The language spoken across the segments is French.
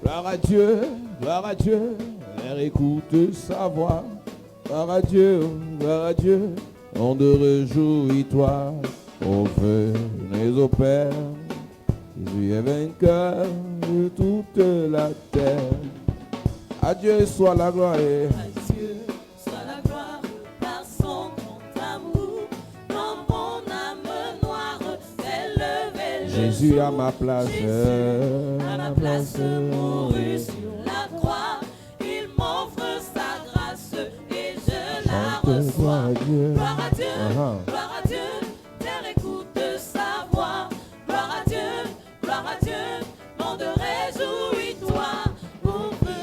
gloire à Dieu, l'air écoute sa voix. Gloire à Dieu, on te réjouis-toi, ô venez au Père, Jésus est vainqueur de toute la terre. À Dieu soit la gloire. À Dieu soit la gloire par son grand amour. Dans mon âme noire s'est levé le Jésus jour. à ma place, À ma place mourut sur la croix. Il m'offre sa grâce et je la chante gloire reçois. à Dieu. Gloire à Dieu, Uh-huh. gloire à Dieu, terre écoute sa voix. Gloire à Dieu, monde réjouis-toi. Ouvre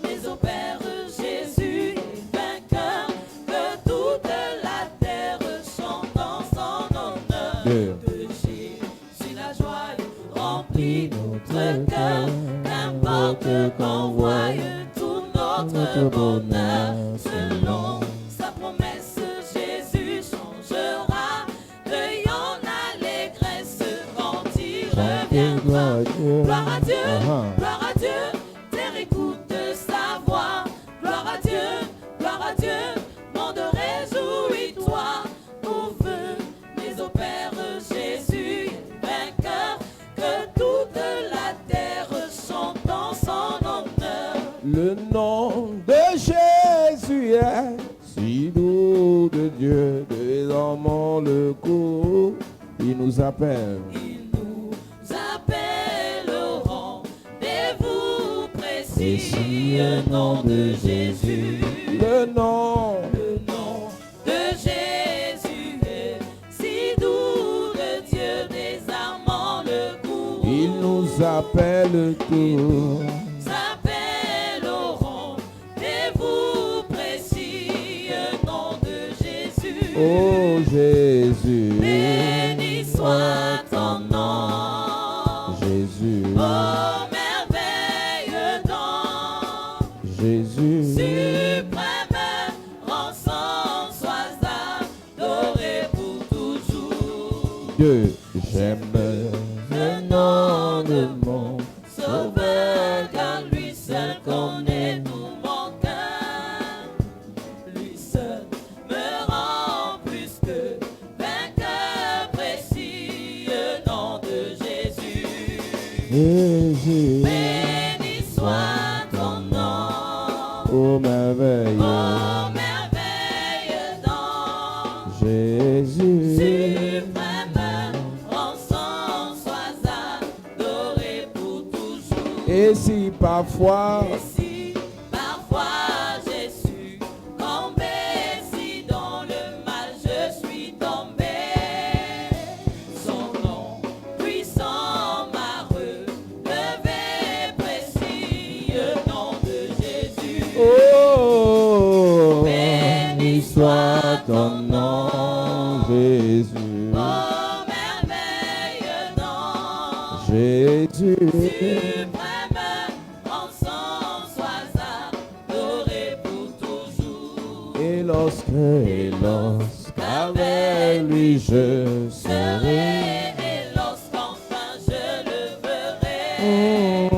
mes au Père Jésus est vainqueur. Que toute la terre chante en son honneur. Yeah. De Jésus la joie remplit notre cœur. Qu'importe qu'on voie tout notre bonheur. Selon sa promesse, Jésus changera. Deuil en allégresse quand il Chante gloire reviendra. à Dieu. Gloire à Dieu, Uh-huh. gloire à Dieu, terre écoute sa voix. Gloire à Dieu, monde réjouis-toi. Au feu, mais au Père Jésus est vainqueur. Que toute la terre chante en son honneur. Le nom de Jésus est si doux de Dieu, désormais le coup, il nous appelle. Il nous appelle au rendez-vous précis. Le nom de Jésus. Le nom Le nom de Jésus est si doux de Dieu, désarmant le courroux. il nous appelle tout. S'appelle au rendez-vous précis. Le nom de Jésus. Oh Jésus, Béni soit ton nom. Jésus, Oh merveille dans Jésus, suprême rançon, sois adoré pour toujours. Dieu, j'aime le nom de mon Sauveur, car lui seul connaît tout mon cœur. Lui seul me rend plus que vainqueur précis. Le nom de Jésus. Jésus, Béni soit ton nom. oh merveille, Oh merveille dans Jésus, suprême rançon, sois adoré pour toujours. et si parfois Et si parfois j'ai succombé, si dans le mal je suis tombé, son nom puissant m'a relevé précis. Le nom de Jésus. oh, Béni soit ton nom, Jésus, Oh merveille dans Jésus, suprême rançon, sois adoré pour toujours. et lorsqu'avec lui je serai, Et lorsqu'enfin je le verrai,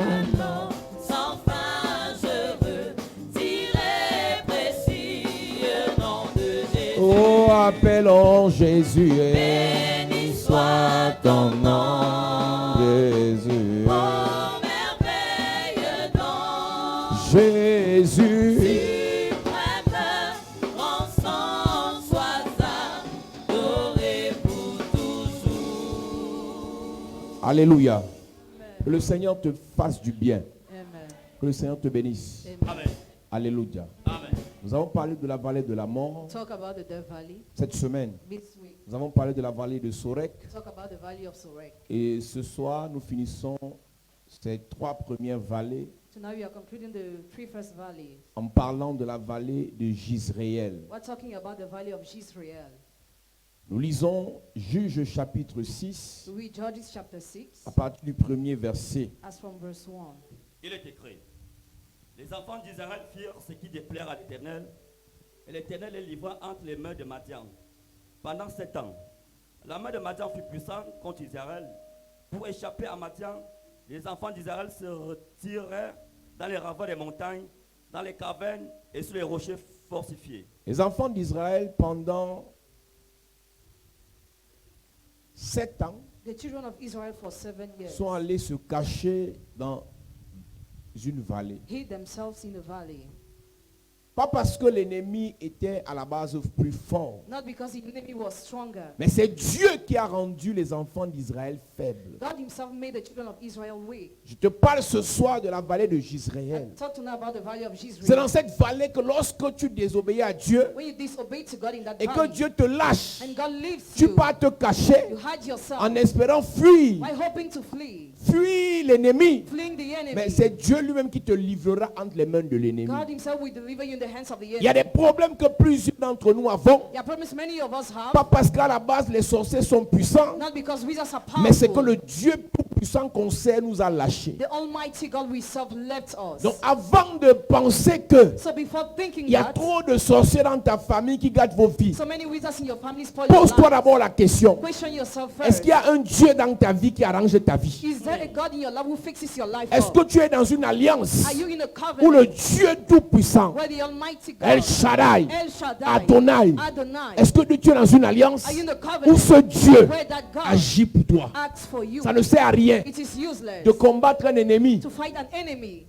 alors sans fin je retirerai précis. Le nom de Jésus. oh, appelons Jésus, Béni soit ton nom, Jésus, Oh merveille dans Jésus, suprême rançon, sois adoré pour toujours. alléluia. Que le Seigneur te fasse du bien, Amen. que le Seigneur te bénisse, Amen. alléluia. Nous avons parlé de la vallée de la mort Talk about the Death Valley cette semaine. this week. Nous avons parlé de la vallée de Sorek. Talk about the Valley of Sorek. Et ce soir, nous finissons ces 3 premières vallées So now we are concluding the three first valleys. en parlant de la vallée de Gisréel. We're talking about the Valley of Jezreel. Nous lisons Juges chapitre 6 So we Judges chapter 6 à partir du premier verset. as from verse 1. Il est écrit: les enfants d'Israël firent ce qui déplaire à l'Éternel, et l'Éternel les livra entre les mains de Madian. Pendant 7 ans, la main de Madian fut puissante contre Israël. Pour échapper à Madian, les enfants d'Israël se retirèrent dans les ravins des montagnes, dans les cavernes et sur les rochers fortifiés. Les enfants d'Israël, pendant 7 ans, The children of Israel for 7 years sont allés se cacher dans une vallée. hid themselves in the valley. Pas parce que l'ennemi était à la base plus fort, Not because the enemy was stronger. mais c'est Dieu qui a rendu les enfants d'Israël faibles. God himself made the children of Israel weak. Je te parle ce soir de la vallée de Jezreel. I talk to now about the valley of C'est Jezreel. dans cette vallée que lorsque tu désobéis à Dieu When you disobey to God in that et que valley, Dieu te lâche, and God leaves tu you, pars te cacher you hide yourself en espérant fuir, by hoping to flee, fuir l'ennemi. fleeing the enemy. Mais c'est Dieu lui-même qui te livrera entre les mains de l'ennemi. God himself will deliver you in the hands of the Il y a enemy. des problèmes que plusieurs d'entre nous avons, There are problems many of us have, pas parce qu'à la base les sorciers sont puissants, not because wizards are mais c'est que powerful. le Dieu tout-puissant qu'on sert nous a lâchés. The Almighty God we serve left us. Donc avant de penser que So before thinking il y a that, trop de sorciers dans ta famille qui gâtent vos vies, so many wizards in your family spoil your pose-toi life. d'abord la question. Question yourself Est-ce first. qu'il y a un Dieu dans ta vie qui arrange ta vie? Is there a God in your life who fixes your life Est-ce up? que tu es dans une alliance Are you in a où le covenant Dieu tout-puissant, where the Almighty God, El Shaddai, El Shaddai, Adonai, Adonai, est-ce que tu es dans une alliance are you in a où covenant ce Dieu where that God agit pour toi? acts for you? Ça ne sert à rien It is useless de combattre un ennemi, to fight an enemy,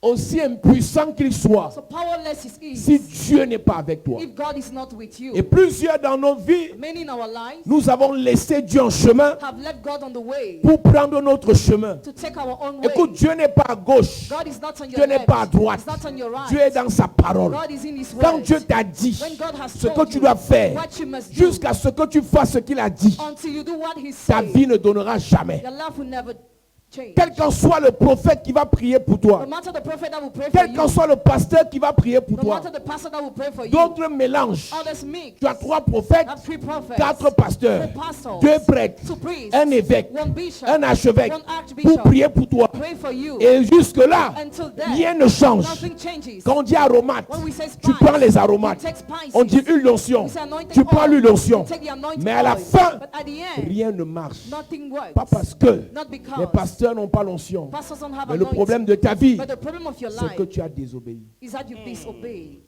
aussi impuissant qu'il soit, so powerless it is, si Dieu n'est pas avec toi. if God is not with you. Et plusieurs dans nos vies, Many in our lives nous avons laissé Dieu en chemin have left God on the way pour prendre notre chemin. to take our own Écoute, way. Dieu n'est pas à gauche, God is not on Dieu your n'est left. pas à droite. He's not on your right. Dieu est dans sa parole. God is in His Quand word. Dieu t'a dit When God has ce que told tu you dois faire, what you must do, jusqu'à ce que tu fasses ce qu'il a dit, until you do what He ta said, vie ne donnera jamais. your life will never change. Quel qu'en soit le prophète qui va prier pour toi, No matter the prophet that will pray for quel you, qu'en soit le pasteur qui va prier pour no toi, matter the pastor that will pray for you, d'autres mélangent. others mix. Tu as 3 prophètes, Have 3 prophets, 4 pasteurs, 4 pastors, 2 prêtres, 2 priests, un évêque, 1 bishop, un archevêque 1 archbishop, pour prier pour toi. pray for you. Et jusque-là, Until then, rien ne change. nothing changes. Quand on dit aromates, When we say tu spice, prends les aromates. you take spices. On dit huile d'onction, We say anointing tu prends oil. l'huile d'onction. You take the anointing Mais à la oil. fin, But at the end, rien ne marche. nothing works. Pas parce que Not because les pasteurs n'ont pas l'onction. pastors don't have Mais le anointing. problème de ta vie, But the problem of your c'est life que tu as désobéi. is that you disobey.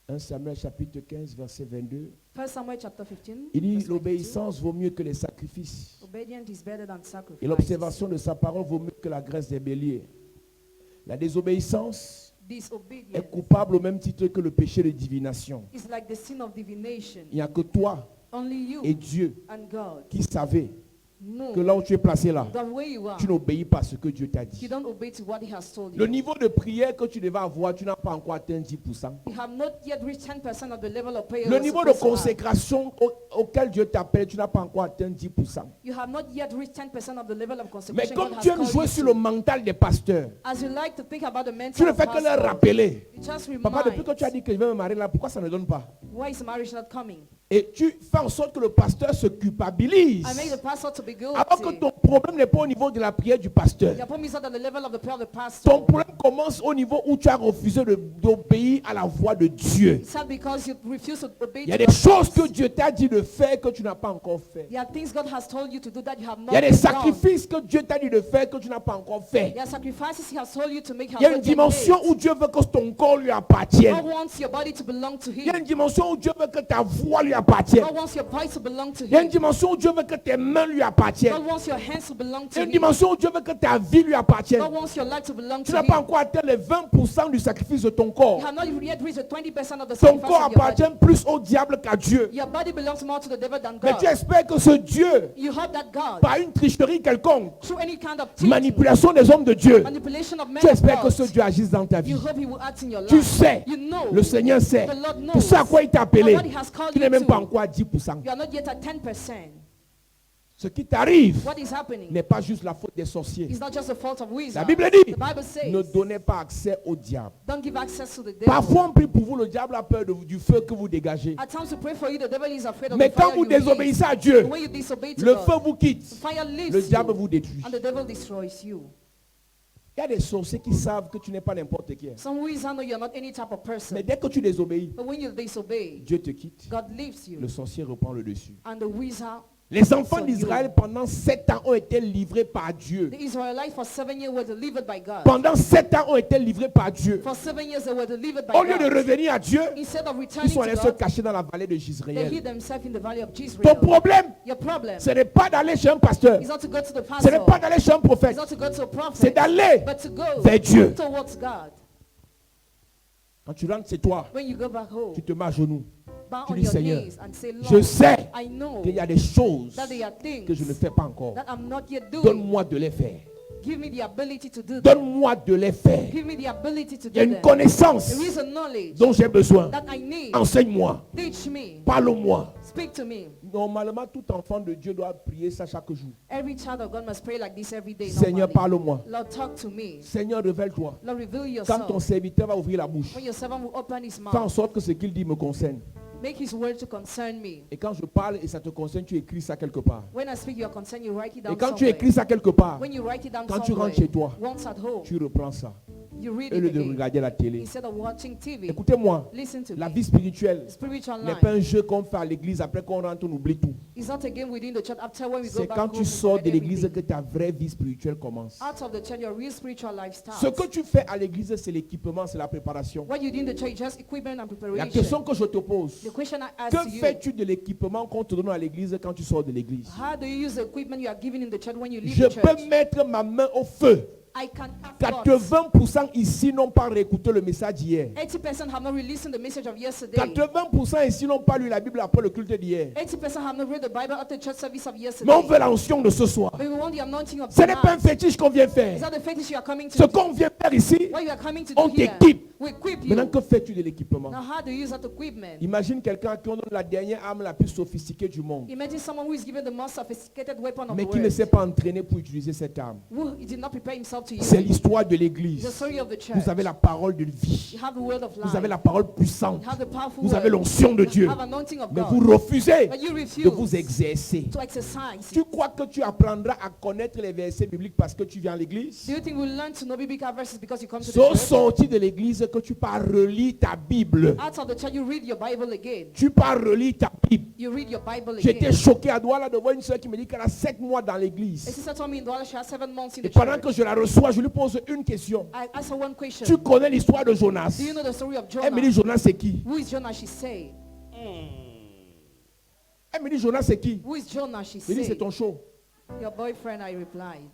1 Samuel chapitre 15, verset 22. 1 Samuel chapter 15. Il dit verse 22. l'obéissance vaut mieux que les sacrifices. Obedience is better than sacrifice. Et l'observation de sa parole vaut mieux que la graisse des béliers. La désobéissance est Disobedience coupable au même titre que le péché de divination. is like the sin of divination. Il n'y a que toi Only you et Dieu and God qui savez know que là où tu es placé là, the way you are. tu n'obéis pas à ce que Dieu t'a You dit. don't obey to what He has told Le you. niveau de prière que tu devais avoir, tu n'as pas encore atteint 10%. You have not yet reached 10% of the level of prayer Le you're niveau de supposed to have. consécration auquel Dieu t'appelle, tu n'as pas encore atteint 10%. You have not yet reached 10% of the level of Mais consecration comme God has tu aimes called jouer you sur to. le mental des pasteurs, As you like to think about the mental tu ne fais que leur pastor, rappeler. you just Papa, depuis que remind, tu as dit que je vais me marier là, pourquoi ça ne donne pas? why is marriage not coming? Et tu fais en sorte que le pasteur se culpabilise. I make the pastor to be Alors que guilty. ton problème n'est pas au niveau de la prière du pasteur. Your problem is not at the level of the prayer of the Ton pastor. problème commence au niveau où tu as refusé d'obéir à la voix de Dieu. It's not because you refuse to obey Il y a to des God's choses que voice. Dieu t'a dit de faire que tu n'as pas encore fait. There are things God has told you to do that you have not Il y a des done. sacrifices que Dieu t'a dit de faire que tu n'as pas encore fait. There are sacrifices He has told you to make. Il y a une dimension où Dieu veut que ton corps lui appartienne. God wants your body to belong to Il y a Him. une dimension où Dieu veut que ta voix lui appartienne. God wants your body to belong to Il y a une Him. dimension où Dieu veut que tes mains lui appartiennent. God wants your hands to belong Il y to a une Him. dimension où Dieu veut que ta vie lui appartienne. God wants your life to belong Tu to n'as pas Him. encore atteint les 20% du sacrifice de ton corps. You have not yet reached the 20% of the Ton sacrifice corps of your appartient body. plus au diable qu'à Dieu. Your body belongs more to the devil than Mais God. tu espères que ce Dieu, You hope that God, par une tricherie quelconque, through any kind of teaching, manipulation des hommes de Dieu, manipulation of men tu of espères que God, ce Dieu agisse dans ta vie. you hope He will act in your Tu life. sais, You know, le Seigneur sait. the Lord knows Tu sais à quoi il t'a appelé. what He has called Tu n'es you même pas to. encore à 10%. You are not yet at 10%. Ce qui t'arrive What is happening n'est pas juste la faute des sorciers. is not just the fault of La wizards. Bible dit, The Bible says, ne donnez pas accès au diable. don't give access to the devil. Parfois on prie pour vous, le diable a peur du feu que vous dégagez. At times we pray for you, the devil is afraid of Mais the quand fire vous you release. désobéissez à Dieu, When you disobey to le God, feu vous quitte. fire leaves Le diable you, vous détruit. and the devil destroys you. Il y a des sorciers qui savent que tu n'es pas n'importe qui. Some wizards know you're not any type of person. Mais dès que tu désobéis, But when you disobey, Dieu te quitte. God leaves you. Le sorcier reprend le dessus. And the wizard Les enfants on d'Israël you. pendant 7 ans ont été livrés par Dieu. The Israelites for 7 years were delivered by God. Pendant 7 ans ont été livrés par Dieu. For 7 years they were delivered by Au lieu de God. revenir à Dieu, Instead of ils returning sont allés to se God, cacher dans la vallée de they Jezreel. hid themselves in the valley of Ton Jezreel. problème, Your problem ce n'est pas d'aller chez un pasteur. is not to go to the Ce n'est pas pastor. d'aller chez un prophète. It's not to go to a C'est prophet. d'aller But to go vers Dieu. towards God. Quand tu rentres chez toi, When you go back home, tu te mets à genoux. bow Tu on dis, your Seigneur, knees and say, Je Lord, sais I know qu'il y a des choses that there are things que je ne fais pas encore. that I'm not yet doing. Donne-moi de les faire. Give me the ability to do them. Donne-moi de les faire. Give me the ability to Il y a do une them. connaissance There is a knowledge dont j'ai besoin. that I need. Enseigne-moi. Teach me. Parle-moi. Speak to me. Normalement, tout enfant de Dieu doit prier ça chaque jour. Every child of God must pray like this every day. Seigneur, normally. parle-moi. Lord, talk to me. Seigneur, révèle-toi. Lord, reveal Quand ton yourself. serviteur va ouvrir la bouche, When your servant will open his fais en mouth, sorte que ce qu'il dit me concerne. make his word to concern me. Et quand je parle et ça te concerne, tu écris ça quelque part. When I speak your concern, you write it Et down quand tu somewhere. écris ça quelque part, When you write it down quand tu somewhere, rentres chez toi, once at home, tu reprends ça. you read Au it lieu de again. regarder la télé. Instead of watching TV, Écoutez-moi, listen to la me. vie spirituelle Spiritual n'est pas un life jeu qu'on fait à l'église. Après qu'on rentre, on oublie tout. is not a game within the church. After when we go C'est back quand home, tu we sors de forget l'église que everything. ta vraie vie spirituelle commence. Out of the church, your real spiritual life starts. Ce que tu fais à l'église, c'est l'équipement, c'est la préparation. What you do in the church, just equipment and La preparation. question que je te pose, The question I ask que you, fais-tu de l'équipement qu'on te donne à l'église quand tu sors de l'église? how do you use the equipment you are given in the church when you leave Je the peux church? mettre ma main au feu. I can have 80% ici n'ont pas réécouté le message d'hier. 80% have not listened the message of yesterday. 80% ici n'ont pas lu la Bible après le culte d'hier. 80% have not read the Bible after church service of Mais yesterday. on veut l'onction de ce soir. But we want the anointing of Ce n'est pas un tonight. fétiche qu'on vient Is faire. that the fetish you are coming to Ce do? qu'on vient faire ici, What you are coming to on do here? t'équipe. We equip you. Maintenant, que fais-tu de l'équipement? Now how do you use that equipment? Imagine quelqu'un à qui on donne la dernière arme la plus sophistiquée du monde, Imagine someone who is given the most sophisticated weapon of mais the qui ne world, s'est pas entraîné pour utiliser cette arme. who did not prepare himself to use C'est it. l'histoire de The l'église. story of the church. Vous avez la parole de vie. You have the word of life. Vous avez la parole puissante. You have the powerful Vous avez word. l'onction de You Dieu. have anointing of Mais God. vous refusez But you de refuse vous exercer. to exercise. Tu crois que tu apprendras à connaître les versets bibliques parce que tu viens à l'église? Do you think we'll learn to know biblical verses because you come to the Sauf church? sorti de l'église que tu pars relire ta Bible. Out of the church, you read your Bible again. Tu pars relire ta Bible. You read your Bible J'étais again. choqué à Douala de voir une soeur qui me dit qu'elle a 7 mois dans A l'église. sister told me in Douala she has 7 months in Et the pendant church. que je la reçois, je lui pose une question. I asked her one question. Tu connais l'histoire de Jonas? Do you know the story of Elle me dit, Jonah? Jonas c'est qui? Who is Jonah? She said. Elle me dit, Jonas c'est qui? Who is Jonah? She Je dis, c'est said. ton show. Your boyfriend, I replied.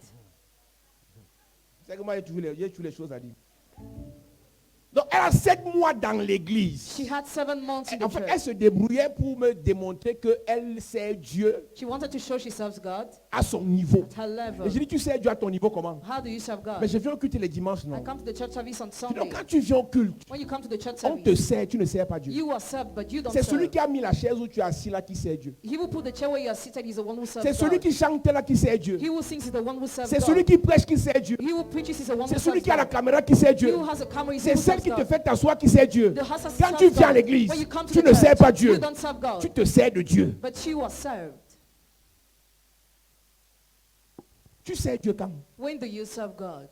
C'est que moi, j'ai toujours les choses à dire. Donc, elle a 7 mois dans l'église. She had 7 months in the En fait, elle church. se débrouillait pour me démontrer qu'elle sait Dieu She wanted to show she serves God à son niveau. at her level. Et je dis, tu sais Dieu à ton niveau comment? How do you serve God? Mais je viens au culte les dimanches, I non. come to the church service on Donc, Sunday. quand tu viens au culte, When you come to the church on te service, sert, tu ne sers pas Dieu. you are served, but you don't C'est celui serve. qui a mis la chaise où tu es assis là qui sert Dieu. He who put the chair where you are seated is the one who serves C'est celui God. qui chante là qui sert Dieu. He who sings is the one who serves C'est celui God. qui prêche qui sert Dieu. He who preaches is the one who C'est serves celui qui a la God. caméra qui sert He Dieu. who has a camera is C'est he who celle serves qui te God. fait t'asseoir qui sert Dieu. The house Quand serves tu viens à God. l'église, When you come to tu the ne sers church, pas Dieu. you don't serve God. Tu te sers de Dieu. But she was served. Tu sers Dieu quand? When do you serve God?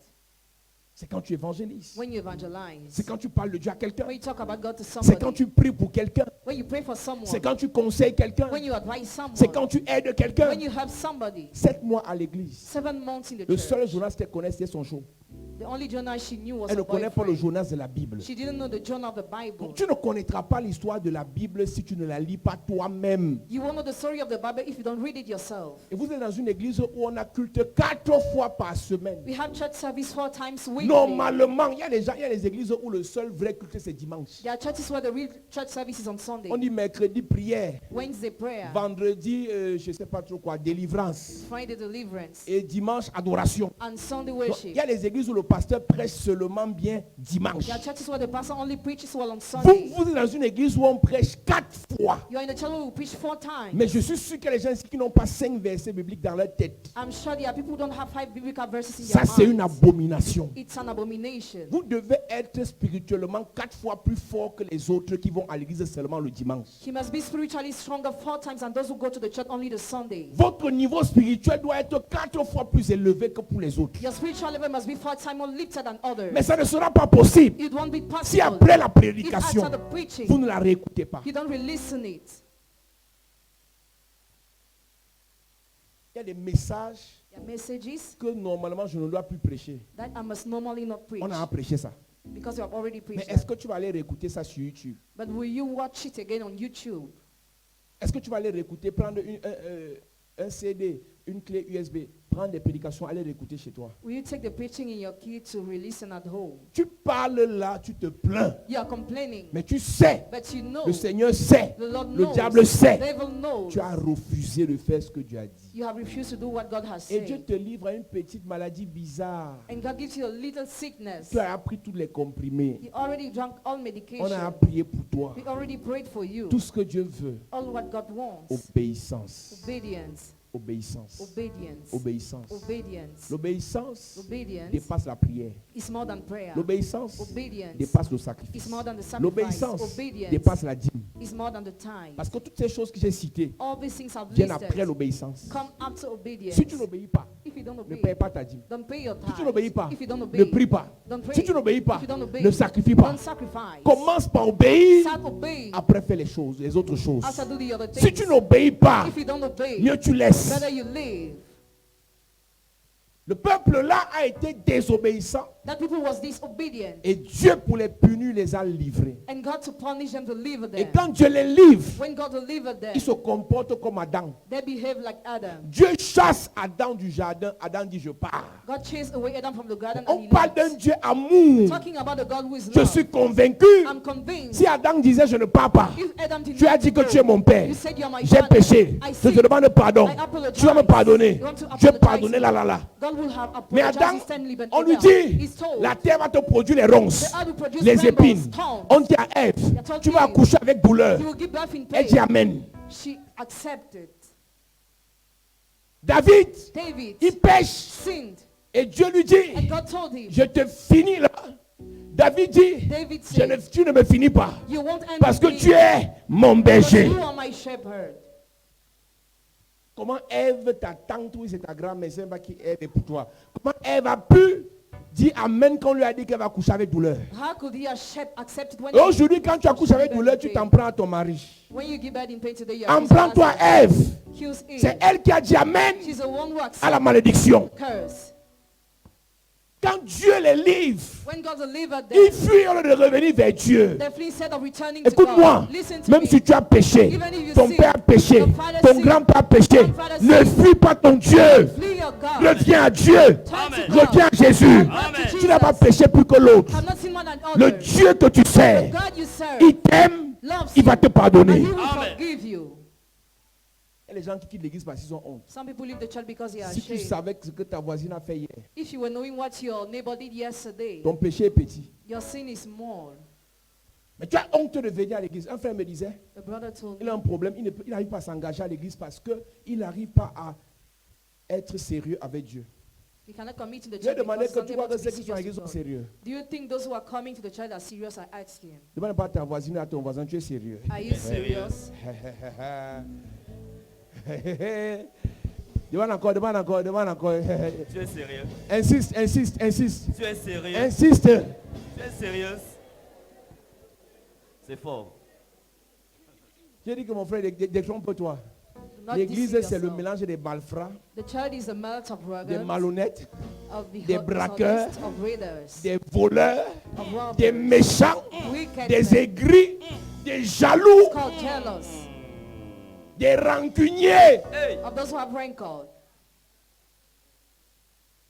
C'est quand tu évangélises. When you evangelize. C'est quand tu parles de Dieu à quelqu'un. When you talk about God to C'est somebody. quand tu pries pour quelqu'un. When you pray for someone. C'est quand tu conseilles quelqu'un. When you advise someone. C'est quand tu aides quelqu'un. When you help somebody. 7 mois à l'église. 7 months in the Le church. seul Jonas qu'elle connaît, c'est son show. The only Jonah she knew was Elle her ne connaît pas le boyfriend. Jonas de la Bible. She didn't know the Jonah of the Bible. Tu ne connaîtras pas l'histoire de la Bible si tu ne la lis pas toi-même. You won't know the story of the Bible if you don't read it yourself. Et vous êtes dans une église où on a culte 4 fois par semaine. We have church service 4 times weekly. Normalement, il y a des églises où le seul vrai culte c'est dimanche. There are churches where the real church service is on Sunday. On dit mercredi prière, Wednesday prayer. vendredi je ne sais pas trop quoi, délivrance, Friday deliverance. et dimanche adoration. And Sunday Donc, il worship. y a des églises où le pasteur prêche seulement bien dimanche. There are churches where the pastor only preaches well on Vous, Sunday. vous êtes dans une église où on prêche 4 fois. You are in a church where we preach 4 times. Mais je suis sûr que les gens ici qui n'ont pas 5 versets bibliques dans leur tête, I'm sure there are people who don't have 5 biblical verses in ça their c'est une minds. abomination. It's an abomination. Vous devez être spirituellement 4 fois plus fort que les autres qui vont à l'église seulement le dimanche. He must be spiritually stronger 4 times than those who go to the church only the Sunday. Votre niveau spirituel doit être 4 fois plus élevé que pour les autres. Your spiritual level must be 4 times more lifted than others. Mais ça ne sera pas possible It won't be si possible après la if prédication, after the preaching vous ne la réécoutez pas. you don't re-listen it. Il y a des messages There are messages que normalement je ne dois plus prêcher. that I must normally not preach On a prêché ça. because you have already Mais preached est-ce that. que tu vas aller réécouter ça sur YouTube? But will you watch it again on YouTube? Est-ce que tu vas aller réécouter, prendre un CD, une clé USB, prendre des prédications, aller réécouter chez toi? Will you take the preaching in your key to listen at home? Tu parles là, tu te plains. You are complaining, Mais tu sais, but you know, le Seigneur sait, the Lord le knows, diable the sait. devil knows. Tu as refusé de faire ce que Dieu a dit. You have refused to do what God has Et Dieu said. te livre à une petite maladie bizarre. And God gives you a little sickness. Tu as pris tous les comprimés. You already drank all On a medication. prié pour toi. We already prayed for you. Tout ce que Dieu veut, All what God wants. obéissance. Obedience. Obéissance. Obedience. Obéissance. Obedience. L'obéissance Obedience dépasse la prière. is more than prayer. L'obéissance Obedience dépasse le is sacrifice. more than the sacrifice. L'obéissance Obedience dépasse la dîme. is more than the time. Parce que toutes ces choses que j'ai citées All these things I've viennent après listed l'obéissance. come after obedience. Si tu n'obéis pas, If you don't ne obey, paye pas ta dîme. don't pay your Si tu tithes. n'obéis pas, If you don't obey, ne prie pas. don't pray. Si tu n'obéis pas, If you don't obey, ne sacrifie pas. don't sacrifice. Commence par obéir, Start obeying. après fais les choses, les autres choses. After do the other Si things. tu n'obéis pas, If you don't obey, mieux tu laisses. better you live. Le peuple là a été désobéissant That people was disobedient. et Dieu pour les punir les a livrés. And God to punish them, to deliver Et them. quand Dieu les livre, When God delivered them, ils se comportent comme Adam. they behave like Adam. Dieu chasse Adam du jardin. Adam dit je pars. God chased away Adam from the garden and On he parle left. d'un Dieu amour. Talking about the God who is Je love. suis convaincu. I'm convinced. Si Adam disait je ne pars pas, If Adam did tu as not dit que go, tu es mon père. you said you are my J'ai father. péché. I Je sinned. te demande pardon. I apologize. Tu vas me pardonner. You want to Je vais apologize pardonner to là me. là là. God will have Mais apologized Adam, instantly, but on lui Adam, dit, he's told, la terre va te produire les ronces, the earth will produce les brambles, épines. thorns. On dit à Ève, told tu vas Eve, accoucher avec douleur. He will give birth in Elle pain. dit Amen. She accepted. David, David il pêche. sinned, Et Dieu lui and dit, God told him, je te finis là. David dit, David said, tu ne me finis pas. you won't end Parce que with tu me, es mon because berger. you are my shepherd. Comment Ève, ta tante, oui, c'est ta grand-mère, c'est pas qui Ève est pour toi. Comment Ève a pu dire Amen quand on lui a dit qu'elle va coucher avec douleur. How could he accept it when Et aujourd'hui, quand tu accouches avec douleur, tu t'en prends à ton mari. when you give birth in pain today, you En accuse her prends-toi husband. Ève. Accuse Eve. C'est elle qui a dit Amen She's the one who à la accepted malédiction. curse. Quand Dieu les livre, When God delivered ils them, fuient au lieu de revenir vers Dieu. they flee instead of returning to Écoute-moi, God. Listen to même me. si tu as péché, Even if you ton sin, père a péché, your father ton sin, grand-père a péché, grandfather ne sin. fuis pas ton Dieu. Flee your God. Reviens à Dieu. Turn to Amen. God. Reviens à Jésus. Amen. Tu n'as pas péché plus que l'autre. Have not seen more than Le others. Dieu que tu The sais, God you serve il t'aime, loves il va you, te and pardonner. He will Amen. forgive you. Il y a les gens qui quittent l'église parce qu'ils ont honte. Some people leave the church because they are Si tu ashamed. savais ce que ta voisine a fait hier, If you were knowing what your neighbor did yesterday, ton péché est petit. your sin is more. Mais tu as honte de venir à l'église. Un frère me disait, The brother told il me a un problème, il n'arrive pas à s'engager à l'église parce qu'il n'arrive pas à être sérieux avec Dieu. he cannot commit to the Je lui ai church demandé because que he's tu not vois able que to ceux be qui sont à l'église serious sont with God. sérieux. Do you think those who are coming to the church are serious? I asked him. Demande pas à ta voisine, à ton voisin, tu es sérieux. Are you serious? Demande encore, demande encore, demande encore. Tu es sérieux? Insiste, insiste, insiste. Tu es sérieux? Insiste. Tu es sérieuse? C'est fort. J'ai dit que mon frère, détrompe-toi. Do not L'église, deceive c'est le yourself. mélange des malfrats, The church is a melt of des rugged, malhonnêtes, of the des braqueurs, dishonest, of raiders, des voleurs, of robbers, des méchants, wicked des men, aigris, des jaloux, called jealous, des rancuniers. Hey! of those who have rancor.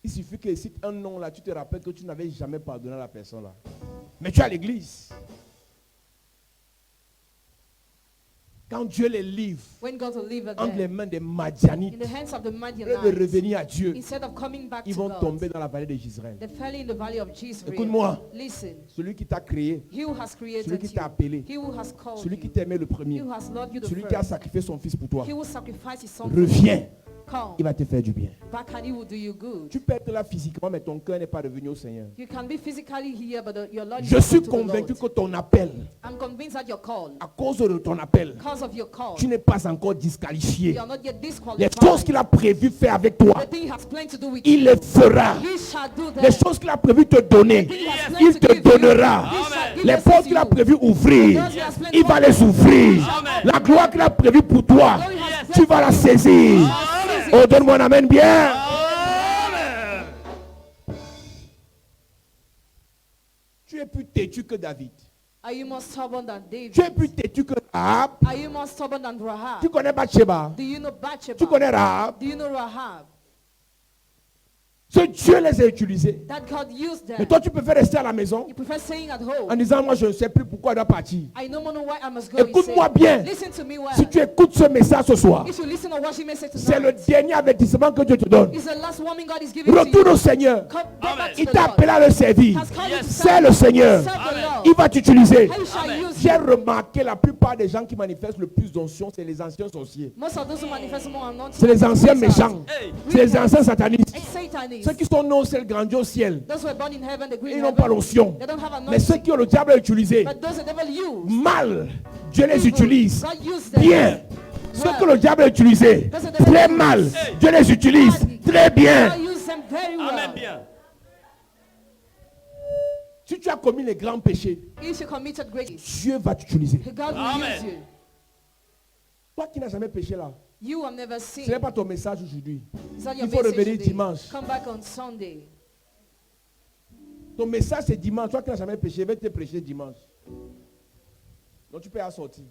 Il suffit que cite un nom là, tu te rappelles que tu n'avais jamais pardonné à la personne là. Mais tu es à l'église. Quand Dieu les livre When God delivered entre les them mains des in Madianites, the hands of the au lieu de Midianites, revenir à Dieu, instead of coming back ils to vont God, tomber dans la vallée de Jezreel. they fell in the valley of Jezreel. Écoute-moi. Listen, Celui qui t'a créé, he who has celui created qui you, t'a appelé, he who has called celui qui you, t'aimait le he premier, who has loved you the celui qui a first, sacrifié son fils pour toi, he who sacrificed his son for you, reviens, come il va te faire du bien. back and he will do you good. Tu peux être là physiquement, mais ton cœur n'est pas revenu au Seigneur. You can be physically here, but your Lord is Je not suis to the convaincu Lord. que ton appel, I'm convinced that your call, à cause de ton appel, because of your call, tu n'es pas encore disqualifié. you are not yet Les disqualified. choses qu'il a prévu faire avec toi, The thing he has planned to do with il you, les fera. he shall do Les that. choses qu'il a prévu te donner, il te donnera. Les portes qu'il a prévu ouvrir, il va les ouvrir. La gloire qu'il a prévue pour toi, tu vas la saisir. use Oh, it. donne-moi un amen bien. Amen. Tu es plus têtu que David. Are you more stubborn than Tu es David? plus têtu que Rahab. Are you more stubborn than Rahab? Tu connais Bathsheba. Do you know Bathsheba? Tu connais Rahab. Do you know Rahab? Ce Dieu les a utilisés. That God used Mais them. toi, tu préfères rester à la maison You prefer staying at en home. disant, moi, je ne sais plus pourquoi elle doit partir. I don't know why I must go. you Écoute-moi say. bien. Listen to me well. Si tu écoutes ce message ce soir, If you listen to what she may say c'est le tonight, dernier avertissement que Dieu te donne. it's the last warning God is giving to Retourne you. au Seigneur. Come back to Il the t'a Lord. appelé à le servir. Has called you to Yes. C'est serve. le Seigneur. Serve the Amen. Lord. Il va t'utiliser. How shall Amen. use J'ai you? remarqué la plupart des gens qui manifestent le plus d'onction, c'est les anciens sorciers. Most of those who manifest more anointing. C'est les anciens méchants. Hey. C'est les anciens satanistes. It's Satanists. Ceux qui sont nés au ciel grandiose ciel. Those who are born in heaven, the green Ils n'ont pas heaven. l'onction. They don't have Mais ceux anointing. qui ont le diable à utiliser, But those the devil use. mal, Dieu les evil, utilise. God used them. Bien. Ceux que le diable a utilisé, Those the devil très uses. mal, Hey. Dieu les utilise. God- Très bien. God used them very well. Amen bien. Si tu as commis les grands péchés, If you committed great, Dieu va t'utiliser. God will Amen. use you. Toi qui n'as jamais péché là, You have never ce n'est seen. pas ton message aujourd'hui. It's not your Il faut message revenir today. dimanche. Come back on Sunday. Ton message c'est dimanche. Toi qui n'as jamais péché, je vais te prêcher dimanche. Donc tu peux y sortir.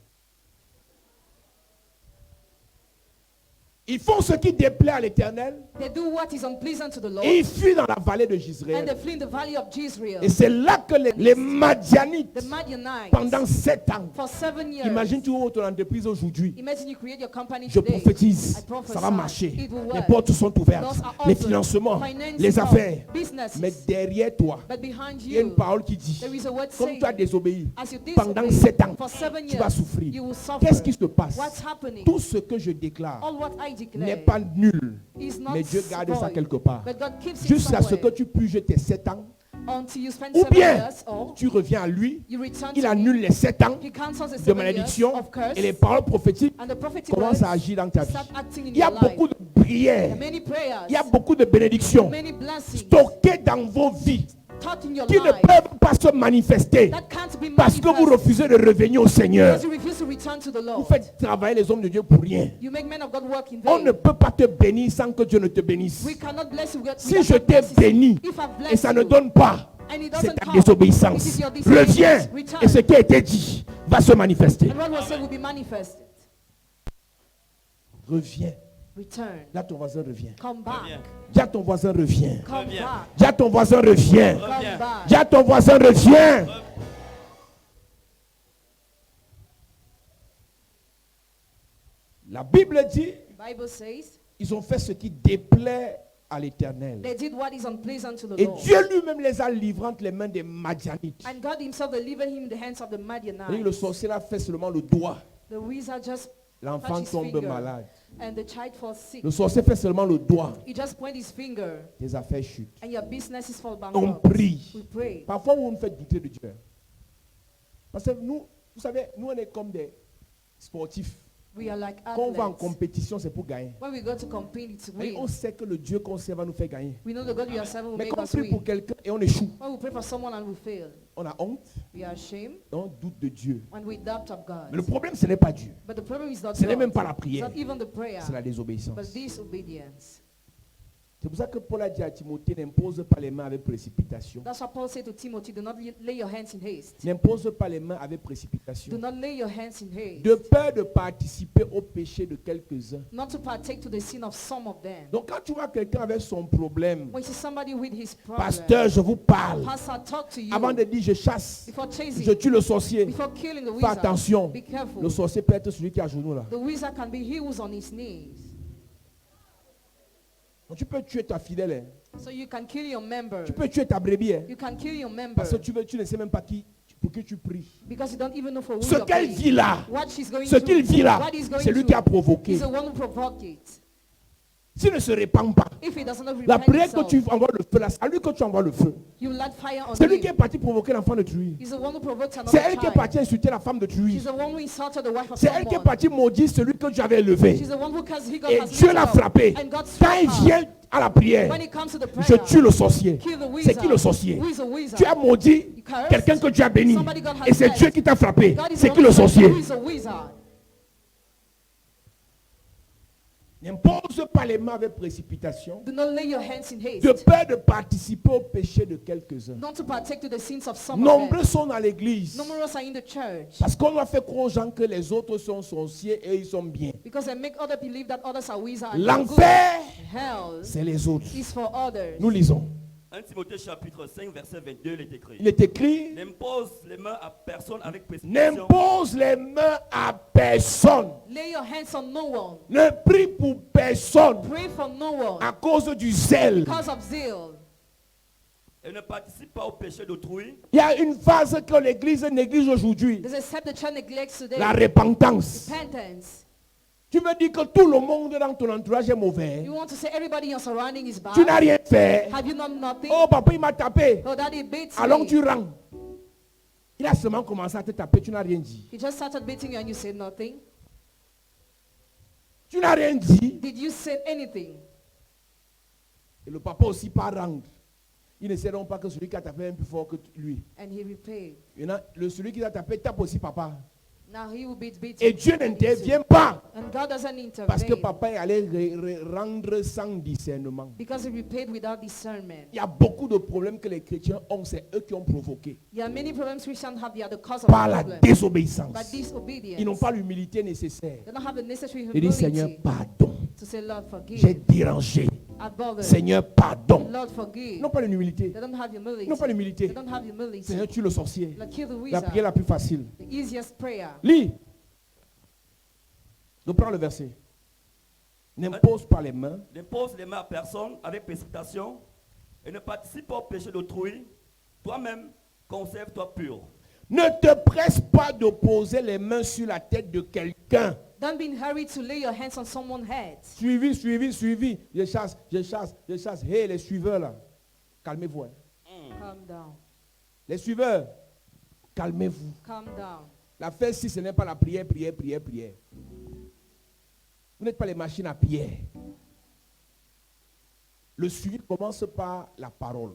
Ils font ce qui déplaît à l'Éternel They do what is unpleasant to the Lord. et ils fuient dans la vallée de And Jezreel. they flee in the valley of Jezreel. Et c'est là que les Madianites, The Midianites. pendant 7 ans, For 7 years. imagine tu ouvres ton entreprise aujourd'hui. Imagine you create your company Je today. prophétise, I prophesy. ça va marcher. It will Les work. portes sont ouvertes. Doors are Les open. financements, Finances, les affaires. businesses. Mais derrière toi, But behind il y a une you, parole qui dit, there is a word comme saying, tu as désobéi, as you pendant disobey 7 ans, for 7 tu vas years, souffrir. you will suffer. Qu'est-ce qui se passe? What's happening? Tout ce que je déclare All what I n'est declare pas nul, is not mais Dieu garde ça spoiled, quelque part. but God keeps it Jusqu'à ce que somewhere tu puisses tes 7 ans, until you spend ou 7 bien years or tu reviens à lui, you return il to annule him. les 7 ans He cancels the de 7 malédiction years of curse et les paroles prophétiques and the prophetic commencent à words agir dans ta vie. start acting in Il y a your life. beaucoup de There are prières, many prayers, il y a beaucoup de bénédictions many blessings stockées dans vos vies taught in your qui ne life peuvent pas se manifester that can't be parce que vous manifested refusez de revenir au Seigneur. because you refuse to return to the Vous Lord. faites travailler les hommes de Dieu pour rien. You make men of God work in On vain. ne peut pas te bénir sans que Dieu ne te bénisse. We cannot bless you without Si je God t'ai blessing you. béni If I've et blessed ça ne you, donne pas, and it c'est doesn't ta come, désobéissance. it is your disobedience. Reviens Return. et ce qui a été dit va se manifester. And what was said will be manifested. Reviens. Return. Là, ton voisin revient. Come back. Reviens. Dis à ton voisin reviens. Come Reviens. back. Dis à ton voisin reviens. Come Reviens. back. Dis à ton voisin reviens. La Bible dit, The Bible says ils ont fait ce qui déplaît à l'Éternel. they did what is unpleasant to the Et Lord. Dieu lui-même les a livrés entre les mains des Madianites. And God himself delivered him in the hands of the Et le Midianites. sorcier a fait seulement le doigt. The wizard just L'enfant touched his tombe finger malade. and the child falls sick. Le sorcier fait seulement le doigt. He just pointed his finger Tes affaires chutent. and your businesses fall On bankrupt. prie. We pray. Parfois, vous nous faites douter de Dieu. Parce que nous, vous savez, nous, on est comme des sportifs. We are like Quand on va en athletes. compétition, c'est pour gagner. When we go to compete, it's Et on win. sait que le Dieu qu'on sert va nous faire gagner. We know the God we are serving will Mais make quand on us prie pour win. quelqu'un et on échoue, When we pray for someone and we fail, on a honte, we are ashamed on doute de Dieu. and we doubt of God. Mais le problème, ce n'est pas Dieu. But the problem is not Ce n'est God. même pas la It's prière. not even the prayer, C'est la but désobéissance. disobedience. C'est pour ça que Paul a dit à Timothée, n'impose pas les mains avec précipitation. That's what Paul said to Timothy, do not lay your hands in haste. N'impose pas les mains avec Do précipitation. not lay your hands in haste. De peur de participer au péché de quelques-uns. Not to partake to the sin of some of them. Donc quand tu vois quelqu'un avec son problème, When you see somebody with his problem, pasteur, je vous parle. pastor, talk to you. Avant de dire je chasse, Before chasing, je tue le sorcier. before killing the Fais wizard, attention. be careful. Le sorcier peut être celui qui est à genoux là. The wizard can be he who's on his knees. Donc, tu peux tuer ta fidèle. Hein. So you can kill your member. Tu peux tuer ta brebis. Hein. You can kill your member. Parce que tu ne sais même pas pour qui tu pries. Because you don't even know for who Ce you're qu'elle praying. vit là, What she's going ce qu'il vit là, what he's going c'est lui through, qui a provoqué. He's the one who provoked it. S'il ne se répand pas, If he does not la repent prière que himself, tu envoies le feu là, c'est à lui que tu envoies le feu. you light fire on C'est lui qui est him. parti provoquer l'enfant de Truie. He's the one who provoked another C'est elle qui est child. partie insulter la femme de Truie. She's the one who insulted the wife of C'est elle qui est someone. partie maudire celui que tu avais élevé. She's the one who cursed he God Et has Dieu lifted l'a up. frappé. And God Quand struck il her. vient à la prière, When it comes to the je prayer, tue le sorcier. kill the C'est wizard. qui le sorcier? Who is a wizard? Tu as maudit You cursed. quelqu'un que tu as béni. Somebody God has Et c'est blessed. Dieu qui t'a frappé. God is C'est the qui one le who sorcier? who is a wizard. N'impose pas les mains avec précipitation, Do not lay your hands in de haste, peur de participer au péché de quelques-uns. not to partake to the sins of some of Nombreux them. sont dans l'église. Numerous are in the church Parce qu'on a fait croire aux gens que les autres sont sorciers et ils sont bien. because they make others believe that others are wizards. and L'enfer, good. Hell c'est les autres. is for others. Nous lisons. 1 Timothée chapitre 5 verset 22, il est écrit. Il est écrit, N'impose les mains à personne avec précipitation. n'impose les mains à personne. Lay your hands on no one. Ne prie pour personne Pray for no one à cause du zèle. because of zeal. Et ne participe pas au péché d'autrui. Il y a une phase que l'église néglige aujourd'hui. There's a step the church neglects today. La repentance. Repentance. Tu me dis que tout le monde dans ton entourage est mauvais. You want to say everybody in your surrounding is Tu n'as bad? rien fait. Have you done nothing? Oh, papa, il m'a tapé. Oh, daddy beats Alors me. tu rends. Il a seulement commencé à te taper, tu n'as rien dit. He just started beating you and you said nothing. Tu n'as rien dit. Did you say anything? Et le papa aussi pas rendre. Ils ne sauront pas que celui qui a tapé est plus fort que lui. And he repaid. Celui qui a tapé tape aussi papa. Now he will beat Et you. Dieu n'intervient pas. And God doesn't Parce que intervene papa est allé rendre sans discernement. because he repaid without discernment. Il y a beaucoup de problèmes que les chrétiens ont, c'est eux qui ont provoqué. There are many problems Christians have. They are the cause of Par the la problem. désobéissance. By disobedience. Ils n'ont pas l'humilité nécessaire. They don't have the necessary Il dit, Seigneur, humility pardon. to say, Lord, J'ai forgive. dérangé. I bothered. Seigneur, pardon. Lord, Ils forgive. n'ont pas l'humilité. They don't have humility. Ils n'ont pas l'humilité. They don't have humility. Seigneur, tue le sorcier. Like kill the La prière la wizard. plus facile. The easiest prayer. Lis. Reprends le verset. N'impose pas les mains. N'impose les mains à personne avec précipitation. Et ne participe pas au péché d'autrui. Toi-même, conserve-toi pur. Ne te presse pas de poser les mains sur la tête de quelqu'un. Don't be in hurry to lay your hands on someone's head. Suivi, suivi, suivi. Je chasse, je chasse, je chasse. Hé, les suiveurs là, calmez-vous. Hein. Calm down. Les suiveurs, calmez-vous. Calm down. La fête, si ce n'est pas la prière, prière, prière, prière. Vous n'êtes pas les machines à prière. Le suivi commence par la parole.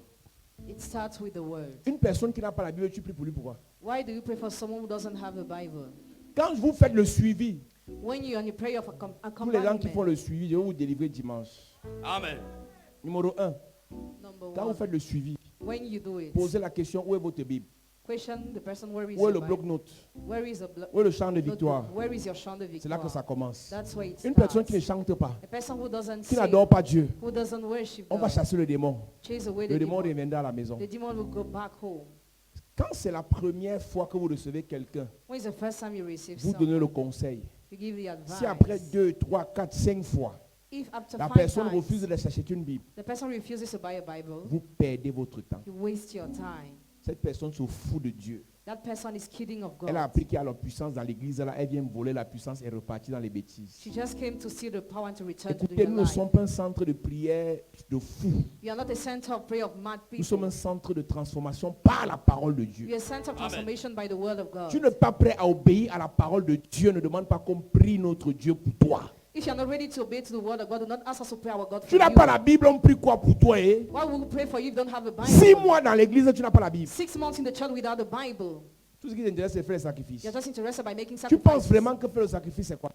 It starts with the word. Une personne qui n'a pas la Bible, tu pries pour lui, pourquoi? Why do you pray for someone who doesn't have a Bible? Quand vous faites le suivi, When you on your prayer of tous les gens qui font accompaniment, le suivi, je vais vous délivrer dimanche. Amen. Numéro 1, number quand vous one, faites le suivi, when you do it, posez la question, où est votre Bible? question the person where is Où est your le Bible? bloc-notes? Where is Où est le chant de victoire? notebook? Where is your chant de C'est là que ça victoire? commence. That's where it Une personne qui ne starts. chante pas, A person who doesn't qui sing, n'adore pas Dieu, who doesn't worship on va God, chasser le démon. chase away Le the démon demon. reviendra à la maison. The demon will go back home. Quand c'est la première fois que vous recevez quelqu'un, When is the first time you receive vous someone? donnez le conseil. You give the advice. Si après 2, 3, 4, 5 fois, If after la 5 personne times, refuse de s'acheter une Bible, the person refuses to buy a Bible, vous perdez votre temps. you waste your time. Cette personne se fout de Dieu. That person is kidding of Elle a God. appris qu'il y a la puissance dans l'église, là, elle vient voler la puissance et repartir dans les bêtises. She just came to see the power and to return to Écoutez, the nous ne life. sommes pas un centre de prière de fous. We are not a center of prayer of mad Nous sommes people. un centre de transformation par la parole de We Dieu. are a center of transformation by the word of God. Tu n'es pas prêt à obéir à la parole de Dieu, ne demande pas qu'on prie notre Dieu pour toi. If you are not ready to obey to the word of God, do not ask us to pray our God Tu for n'as you. pas la Bible, on prie quoi pour toi? Why would we pray for you if you don't have a Bible? 6 mois dans l'église, tu n'as pas la Bible. 6 months in the church without a Bible. Tout ce qui t'intéresse, c'est faire le sacrifice. You're just interested by making Tu penses sacrifices. vraiment que faire le sacrifice, c'est quoi?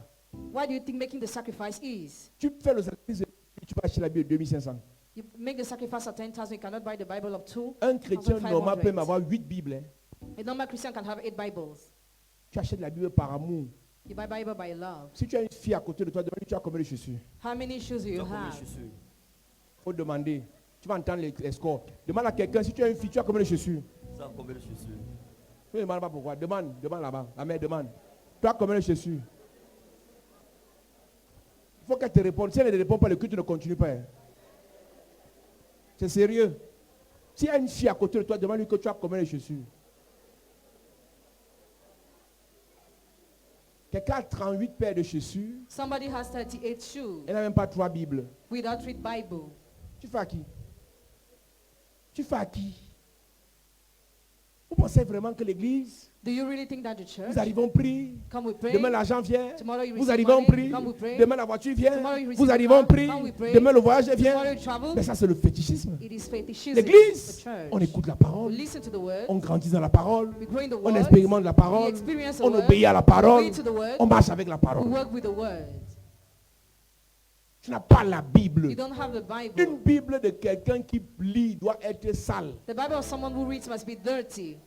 Why do you think making the sacrifice is? Tu fais le sacrifice, tu vas acheter la Bible de 2500. You make the sacrifice at 10,000, you cannot buy the Bible of 2. Un chrétien normal peut même avoir 8 Bibles. Hein. A normal Christian can have 8 Bibles. Tu achètes la Bible par amour. You buy Bible by love. Si tu as une fille à côté de toi, demande-lui, tu as combien de chaussures? How many shoes do you Donc, have? je suis sûr. Il faut demander. Tu vas entendre les scores. Demande à quelqu'un, si tu as une fille, tu as combien de chaussures? Ça, combien de chaussures? Tu ne demandes pas pourquoi. Demande là-bas. La mère demande. Tu as combien de chaussures? Il faut qu'elle te réponde. Si elle ne répond pas, le culte ne continue pas. Hein. C'est sérieux. S'il y a une fille à côté de toi, demande-lui que tu as combien de chaussures. Quelqu'un a 38 paires de chaussures. Somebody has 38 shoes Elle n'a même pas 3 Bibles. without 3 Bible. Tu fais à qui? Tu fais à qui? Vous pensez vraiment que l'église, Do you really think that the church? vous arrivez en prix, Come we pray. demain l'argent vient, Tomorrow you vous receive arrivez en money. prix, Come we pray. demain la voiture vient, Tomorrow you vous receive arrivez en car. prix, Come we pray. demain le voyage vient. Tomorrow you travel. Mais ça c'est le fétichisme. It is fetishism. L'église, The church. on écoute la We parole, listen to the word. on grandit dans la parole, We grow in the on word. expérimente la We parole, experience the on word. obéit à la We parole, obey to the word. on marche avec la We parole. work with the word. Tu n'as pas la Bible. You don't have the Bible. Une Bible de quelqu'un qui lit doit être sale. The Bible of someone who reads must be dirty.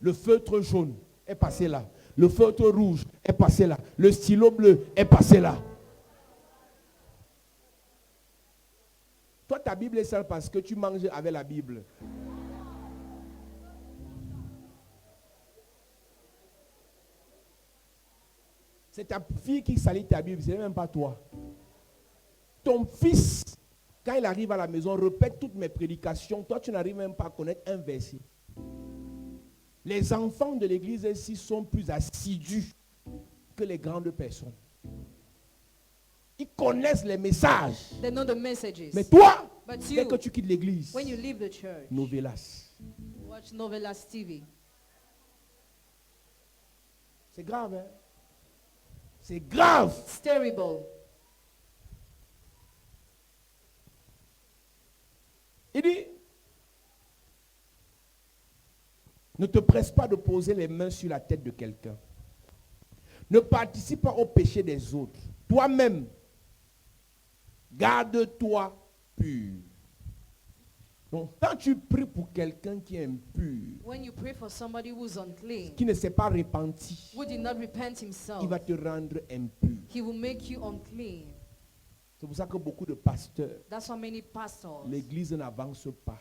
Le feutre jaune est passé là. Le feutre rouge est passé là. Le stylo bleu est passé là. Toi, ta Bible est sale parce que tu manges avec la Bible. C'est ta fille qui salit ta Bible, ce n'est même pas toi. Ton fils, quand il arrive à la maison, répète toutes mes prédications. Toi, tu n'arrives même pas à connaître un verset. Les enfants de l'église ici sont plus assidus que les grandes personnes. Ils connaissent les messages. They know the messages. Mais toi, But dès you, que tu quittes l'église, when you leave the church, novelas. watch Novelas TV. C'est grave, hein? C'est grave. It's terrible. Il dit, ne te presse pas de poser les mains sur la tête de quelqu'un. Ne participe pas au péché des autres. Toi-même, garde-toi pur. Donc, quand tu pries pour quelqu'un qui est impur, When you pray for somebody who's unclean, qui ne s'est pas repenti, who did not repent himself, il va te rendre impur. he will make you unclean. C'est pour ça que beaucoup de pasteurs, That's why many pastors, l'église n'avance pas.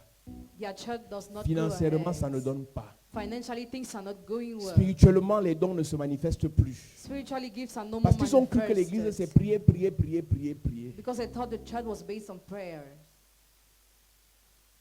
their church does not Financièrement, go ça ne ahead. donne pas. Financially, things are not going well. Spirituellement, les dons ne se manifestent plus. Spiritually, gifts are no more Parce qu'ils ont cru que l'église, manifested. c'est prier, prier, prier, prier, prier. Because they thought the church was based on prayer.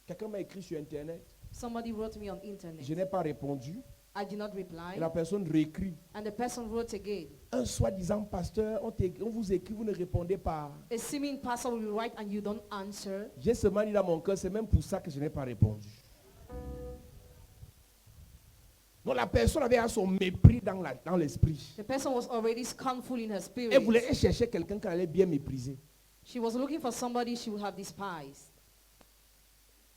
Quelqu'un m'a écrit sur Internet. Somebody wrote me on internet. Je n'ai pas répondu. I did not Et reply. la personne réécrit. And the person wrote again. Un soi-disant pasteur, on vous écrit, vous ne répondez pas. A seeming pastor will write and you don't answer. J'ai seulement dit dans mon cœur, c'est même pour ça que je n'ai pas répondu. Donc la personne avait son mépris dans l'esprit. The person was already scornful in her Elle spirit. voulait chercher quelqu'un qu'elle allait bien mépriser. She was looking for somebody she would have despised.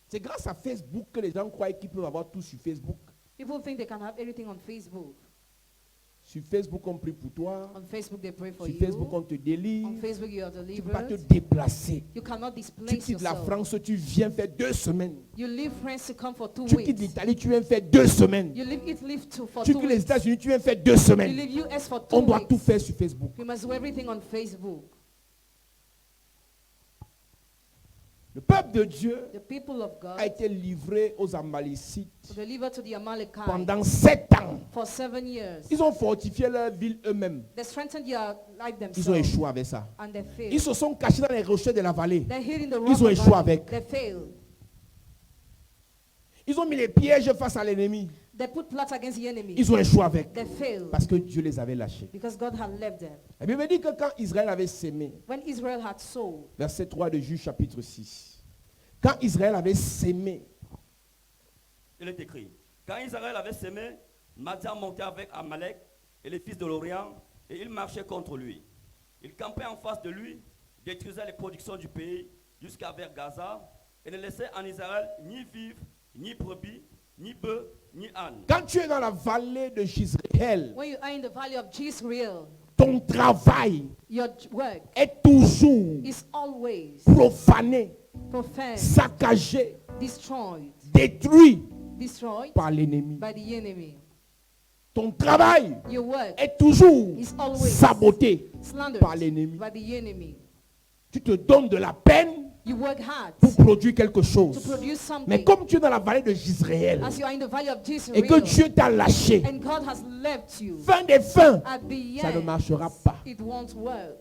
C'est grâce à Facebook que les gens croient qu'ils peuvent avoir tout sur Facebook. People think they can have everything on Facebook. Sur Facebook, on prie pour toi. On Facebook, they pray for Sur you. Facebook, on te délivre. On Facebook, you are Tu ne peux pas te delivered. déplacer. You cannot Tu displace quittes la yourself. France, tu viens faire 2 semaines. You leave France to come for 2 Tu quittes weeks. l'Italie, tu viens faire 2 semaines. You leave Italy for Tu 2 quittes les weeks. États-Unis, tu viens faire 2 You semaines. leave US for 2 On doit tout weeks. faire sur Facebook. You must do everything on Facebook. Le peuple de Dieu The people of God a été livré aux Amalécites were delivered to the Amalekites pendant 7 ans. for 7 years. Ils ont fortifié leur ville eux-mêmes. They strengthened their life Ils ont themselves échoué avec ça. and they failed. Ils se sont cachés dans les rochers de la vallée. They hid in the Ils ont rock échoué valley. avec. They failed. Ils ont mis les pièges face à l'ennemi. They put plots against the enemy. Ils ont échoué avec. They failed Parce que Dieu les avait lâchés. because God had left them. La Bible dit que quand Israël avait sémé, When Israel had sown, verset 3 de Juge chapitre 6, quand Israël avait sémé, Il est écrit, quand Israël avait sémé, Madian montait avec Amalek et les fils de l'Orient, et il marchait contre lui. Il campait en face de lui, détruisait les productions du pays jusqu'à vers Gaza, et ne laissait en Israël ni vivre, ni brebis, ni bœufs, ni ânes. quand tu es dans la vallée de Jezreel, when you are in the valley of Jezreel, ton travail your work est toujours is always profané, profaned, saccagé, destroyed, détruit destroyed par l'ennemi. by the enemy. Ton travail Your work est toujours is always saboté slandered par l'ennemi. by the enemy. Tu te donnes de la peine You work hard pour produire quelque to chose. produce something. Mais comme tu es dans la vallée de Jezreel As you are in the valley of et Jezreel, que Dieu t'a lâché, and God has left you fin des fins, at the ça ne end, marchera pas. it won't work.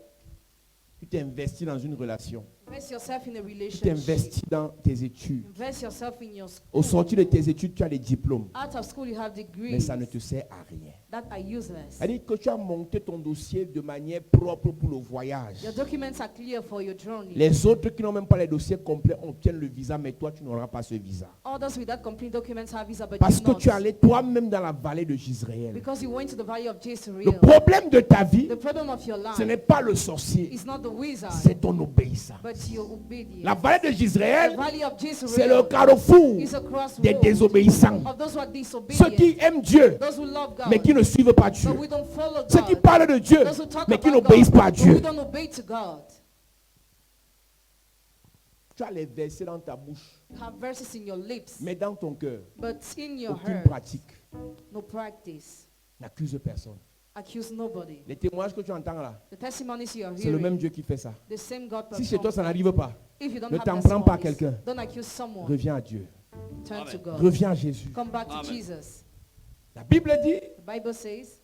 Tu t'es investi dans une relation. Invest yourself in a Tu t'es relationship. investi dans tes études. Invest yourself in your Au school. sortir de tes études, tu as les diplômes. Out of school, you have Mais degrees ça ne te sert à rien. that are useless. C'est-à-dire que tu as monté ton dossier de manière propre pour le voyage. Your documents are clear for your journey. Les autres qui n'ont même pas les dossiers complets obtiennent le visa, mais toi, tu n'auras pas ce visa. Others without complete documents have visa, but Parce you que not. tu es allé toi-même dans la vallée de Jezreel. Because you went to the valley of Le Jezreel. problème de ta vie, The problem of your ce n'est life pas le sorcier, is not the wizard, c'est ton obéissance. but your obedience. La vallée de The Jezreel, valley of c'est le Jezreel carrefour is a des crossroad désobéissants. of those who are Ceux qui disobedient, aiment Dieu, those who love God, mais qui ne ne suivent pas Dieu. but we don't follow Ceux qui God. parlent de Dieu, Those who talk mais qui about n'obéissent God, pas à but we Dieu. don't obey to God. Tu as les versets dans ta bouche, You have verses in your lips, mais dans ton cœur, but in your aucune heart, pratique. no practice. N'accuse personne. Accuse nobody. Les témoignages que tu entends là, The testimonies you are c'est le même hearing, Dieu qui fait ça. the same God Si chez toi performs. ça n'arrive pas, If you don't ne have t'en prends pas à testimonies, quelqu'un. don't accuse someone. Reviens à Dieu. Turn Amen. to God. Reviens à Jésus. Come back to Amen. Jesus. La Bible dit, The Bible says,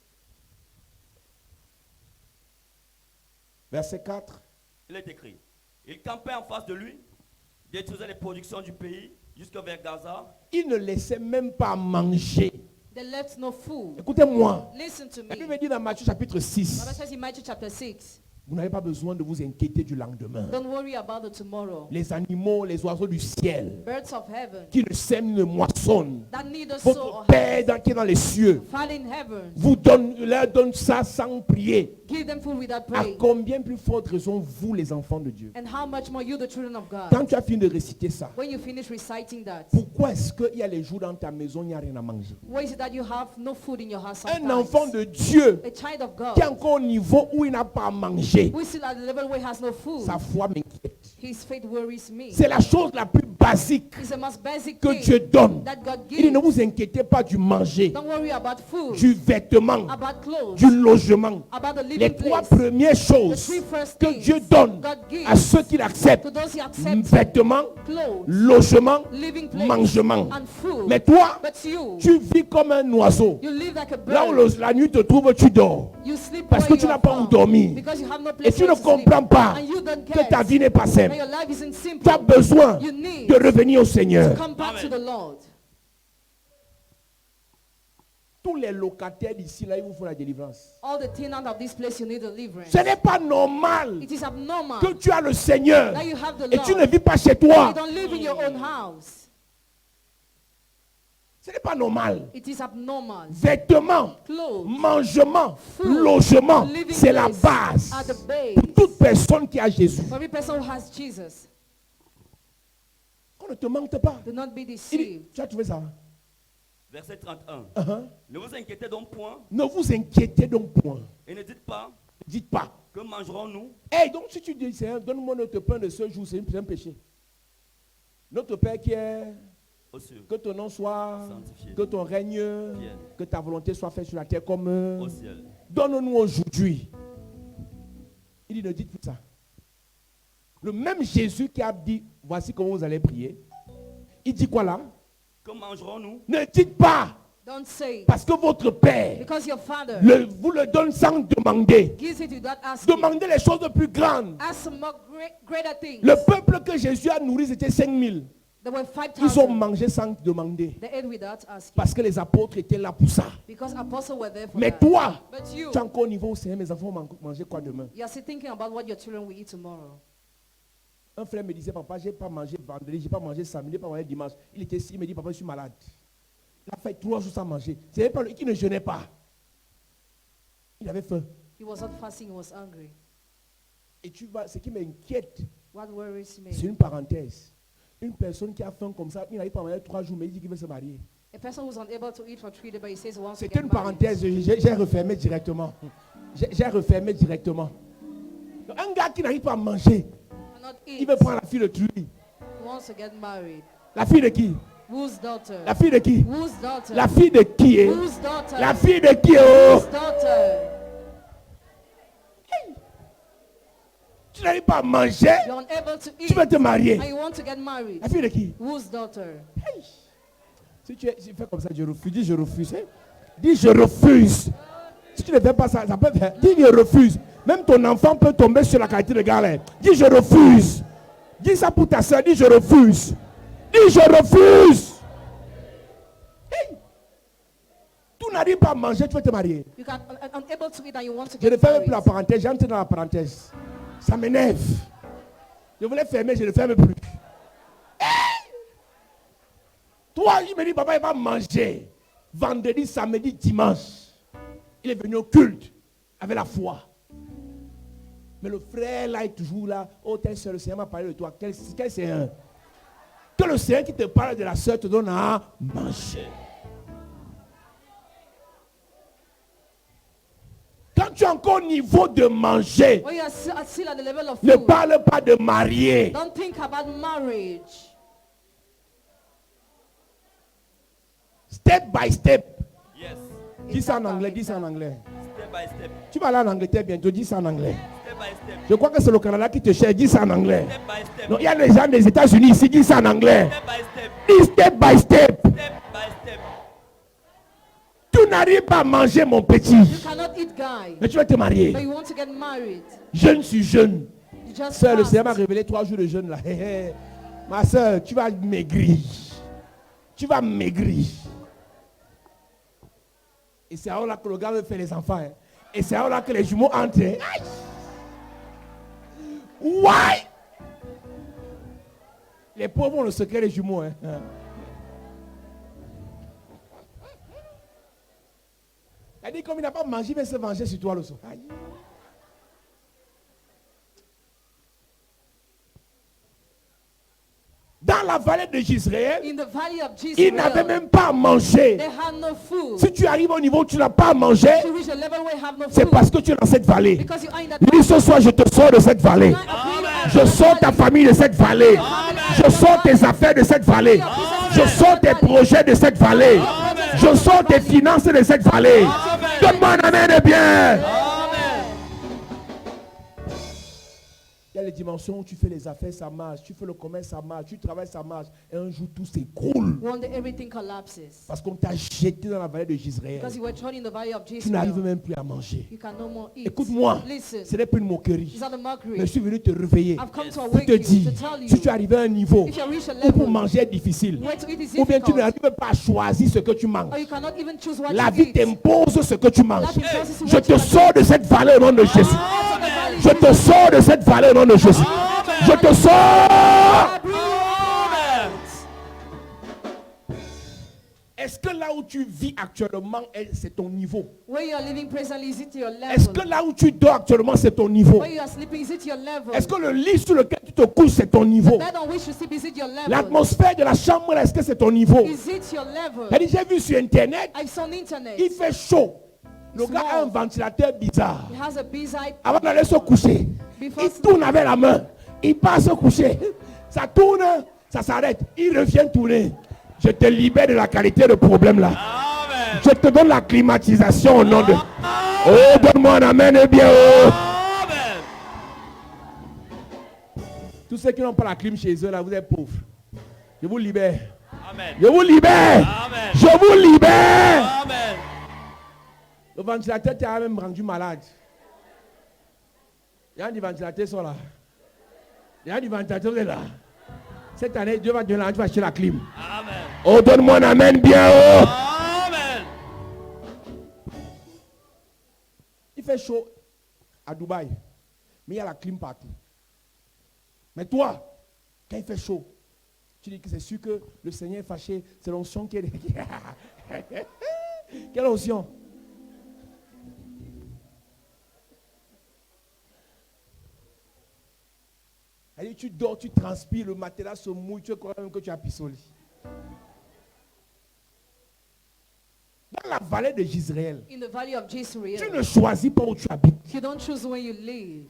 verset 4, Il est écrit. Il campait en face de lui, détruisait les productions du pays jusqu'à vers Gaza. il ne laissait même pas manger. they left no food. Écoutez-moi. Listen to La me. Bible dit dans Matthieu chapitre 6, Bible says in Matthew chapter 6, vous n'avez pas besoin de vous inquiéter du lendemain. don't worry about the tomorrow. Les animaux, les oiseaux du ciel, Birds of heaven qui ne sèment, ne moissonnent. that neither sow Votre or Père qui est dans les cieux fall in heaven, leur donne ça sans prier. give them food without À praying. combien plus forte raison vous, les enfants de Dieu? And how much more you, the children of God? Quand tu as fini de réciter ça, When you finish reciting that, pourquoi est-ce qu'il y a les jours dans ta maison, il n'y a rien à manger? why is it that you have no food in your house Un sometimes? enfant de Dieu A child of qui est God, encore au niveau où il n'a pas à manger, who is still at the level where he has no food, sa foi m'inquiète. his faith worries me. C'est la chose la plus basique It's the most basic que thing Dieu donne. that God Il dit, ne gives. vous inquiétez pas du manger, Don't worry about food, du vêtement, about clothes, du logement. about the Les living trois place. premières The choses three first que things Dieu donne God gives à ceux qui l'acceptent: to those who accept vêtements, clothes, logement, living place, mangement. and food. Mais toi, But you, tu vis comme un oiseau. you live like a Là où bird. la nuit te trouve, tu dors. You sleep Parce where que tu you n'as are pas où found, dormir. because you have no Et place tu where ne to sleep. comprends pas And you don't que care ta vie n'est pas that simple. your life isn't Tu simple. as besoin You need de revenir au Seigneur. to come back to Amen. the Lord. Tous les locataires d'ici, là, ils vous font la délivrance. All the tenants of this place, you need deliverance. Ce n'est pas normal It is abnormal que tu as le Seigneur that you have the et tu ne Lord. vis pas chez You toi. don't live in your own house. Ce n'est pas normal. It is abnormal. Vêtements, Clothes, mangement, food, logement, living c'est la place base are the pour base. toute personne qui a Jésus. For every person who has Jesus, Qu'on ne te mente pas. do not be Il dit, deceived. tu as trouvé ça? Verset 31. Uh-huh. Ne vous inquiétez donc point Ne vous inquiétez donc point. et ne dites pas Dites pas. que mangerons-nous, Et donc si tu dis, Seigneur, donne-moi notre pain de ce jour, c'est un péché. Notre Père qui est, aux cieux, que ton nom soit, sanctifié, que ton règne, vienne que ta volonté soit faite sur la terre comme... au ciel. Donne-nous aujourd'hui. Il dit, ne dites plus ça. Le même Jésus qui a dit, voici comment vous allez prier. Il dit quoi là? Que mangerons-nous? Ne dites pas, Don't say, parce que votre Père because your Father vous le donne sans demander. gives it without asking. Demandez les choses les plus grandes. Ask some more greater things. Le peuple que Jésus a nourri, c'était 5000. There were Ils ont 5,000. mangé sans demander. They ate without asking. Parce que les apôtres étaient là pour ça. Because apostles were there for Mais that. toi, But you, tu es encore au niveau où Seigneur, mes enfants vont manger quoi demain? you are still thinking about what your children will eat tomorrow. Un frère me disait, papa, j'ai pas mangé vendredi, j'ai pas mangé samedi, j'ai pas mangé dimanche. Il était ici, il me dit, papa, je suis malade. Il a fait 3 jours sans manger. C'est pas lui qui ne jeûnait pas. Il avait faim. He was not fasting, he was hungry. Et tu vois, ce qui m'inquiète, What worries me? c'est une parenthèse. Une personne qui a faim comme ça, il n'arrive pas à manger 3 jours, mais il dit qu'il veut se marier. A person who's unable to eat for 3 days, but he says he wants to C'était get une married. parenthèse, j'ai refermé directement. J'ai refermé directement. Un gars qui n'arrive pas à manger, Cannot il eat. veut prendre la fille de lui. He wants to get married. La fille de qui? Whose daughter? La fille de qui? Whose daughter? La fille de qui est? Whose daughter? La fille de qui est? Oh? Whose daughter? Tu n'arrives pas à manger, You're unable to tu veux eat te marier. and you want to get married. La fille de qui? Whose daughter? Si tu fais comme ça, je refuse. Dis je refuse. Hein? Dis je refuse. Si tu ne fais pas ça, ça peut faire. Dis je refuse. Même ton enfant peut tomber sur la qualité de galère. Dis je refuse. Dis ça pour ta soeur. Dis je refuse. Dis je refuse. Hey. Tu n'arrives pas à manger, tu veux te marier. You can unable to eat and you want to Je ne get fais même plus married. la parenthèse. J'entre dans la parenthèse. Ça m'énerve. Je voulais fermer, je ne ferme plus. Hey. Toi, il me dit, papa, il va manger. Vendredi, samedi, dimanche. Il est venu au culte avec la foi. Mais le frère là est toujours là. Oh, telle soeur, le Seigneur m'a parlé de toi. Quel Seigneur? Que le Seigneur qui te parle de la soeur te donne à manger. tu es encore au niveau de manger, When you are still at the level of ne food, parle pas de marier. don't think about marriage. Step by step. Yes. Dis ça en anglais, dis ça en anglais. Step by step. Tu vas aller en Angleterre bientôt, dis ça en anglais. Step by step. Je crois que c'est le Canada qui te cherche, dis ça en anglais. Step by step. Non, il y a les gens des États-Unis ici, dis ça en anglais. Step by step. Dis step by step. Step by step. Tu n'arrives pas à manger, mon petit. You cannot eat, guy, Mais tu vas te marier. but you want to get married. Jeune sur jeune. You just Sœur, le fast. Seigneur m'a révélé 3 jours de jeûne là. Hé, hé. Ma soeur, tu vas maigrir. Tu vas maigrir. Et c'est alors là que le gars veut faire les enfants. Hein. Et c'est alors là que les jumeaux entrent. Hein. Aïe. Why? Les pauvres ont le secret des jumeaux. Hein. Il a dit comme il n'a pas mangé, il va se venger sur toi le soir. Aïe. Dans la vallée de Jezreel, In the valley of Jesus, il n'avait même pas à manger. they had no food. Si tu arrives au niveau où tu n'as pas à manger, To reach a level where you have no c'est food, parce que tu es dans cette vallée. because you are in that Dis ce soir, je te sors de cette vallée. Je sors ta famille de cette vallée. Je sors tes affaires de cette vallée. Je sors tes projets de cette vallée. Je sors tes finances de cette vallée. Donne-moi un amen de bien. Il y a les dimensions où tu fais les affaires, ça marche. Tu fais le commerce, ça marche. Tu travailles, ça marche. Et un jour, tout s'écroule. one day everything collapses. Parce qu'on t'a jeté dans la vallée de Jezreel. Because you were thrown in the valley of Tu Jesus. n'arrives même plus à manger. You can no more eat. Écoute-moi, Listen, ce n'est pas une moquerie. it's not a mockery. Mais je suis venu te réveiller. I've come to Pour awake te you, dire, to tell you, si tu arrives à un niveau if you reach a où pour level manger est difficile, where to eat is ou bien tu difficult, n'arrives pas à choisir ce que tu manges, or you cannot even choose what la you vie eat, t'impose ce que tu manges. life imposes Je what te you sors de cette vallée au nom de Jésus. out of the valley. Je te sors de cette vallée au nom de Jésus. Je te sors. I bring you out. Est-ce que là où tu vis actuellement, c'est ton niveau? Where you are living presently, is it your Est-ce level? que là où tu dors actuellement, c'est ton niveau? Where you are sleeping, is it your level? Est-ce que le lit sur lequel tu te couches, c'est ton niveau? Bed on which you sleep, is it your level? L'atmosphère de la chambre, est-ce que c'est ton niveau? Is it your level? Elle dit, j'ai vu sur Internet, I saw on the internet. il fait chaud. Le It's gars a un warm. ventilateur bizarre. It has a B-side. Avant d'aller se coucher, Before il tourne avec la main. Il part se coucher. Ça tourne, ça s'arrête. Il revient tourner. Je te libère de la qualité de problème là. Amen. Je te donne la climatisation au nom de... Oh, donne-moi un amen et bien. Oh. Amen. Tous ceux qui n'ont pas la clim chez eux là, vous êtes pauvres. Je vous libère. Amen. Je vous libère. Amen. Je vous libère. Amen. Le ventilateur t'a même rendu malade. Il y a des ventilateurs qui sont là. Il y a des ventilateurs qui sont là. Cette année, Dieu va te donner, tu vas acheter la clim. Amen. Oh, donne-moi un amen bien. Oh. Amen. Il fait chaud à Dubaï, mais il y a la clim partout. Mais toi, quand il fait chaud, tu dis que c'est sûr que le Seigneur est fâché, c'est l'onction qui est... Quelle onction? Elle dit, tu dors, tu transpires, le matelas se mouille, tu crois même que tu as pissé au lit. Dans la vallée de Jezreel, In the valley of tu Jezreel, ne choisis pas où tu habites. you don't choose where you live.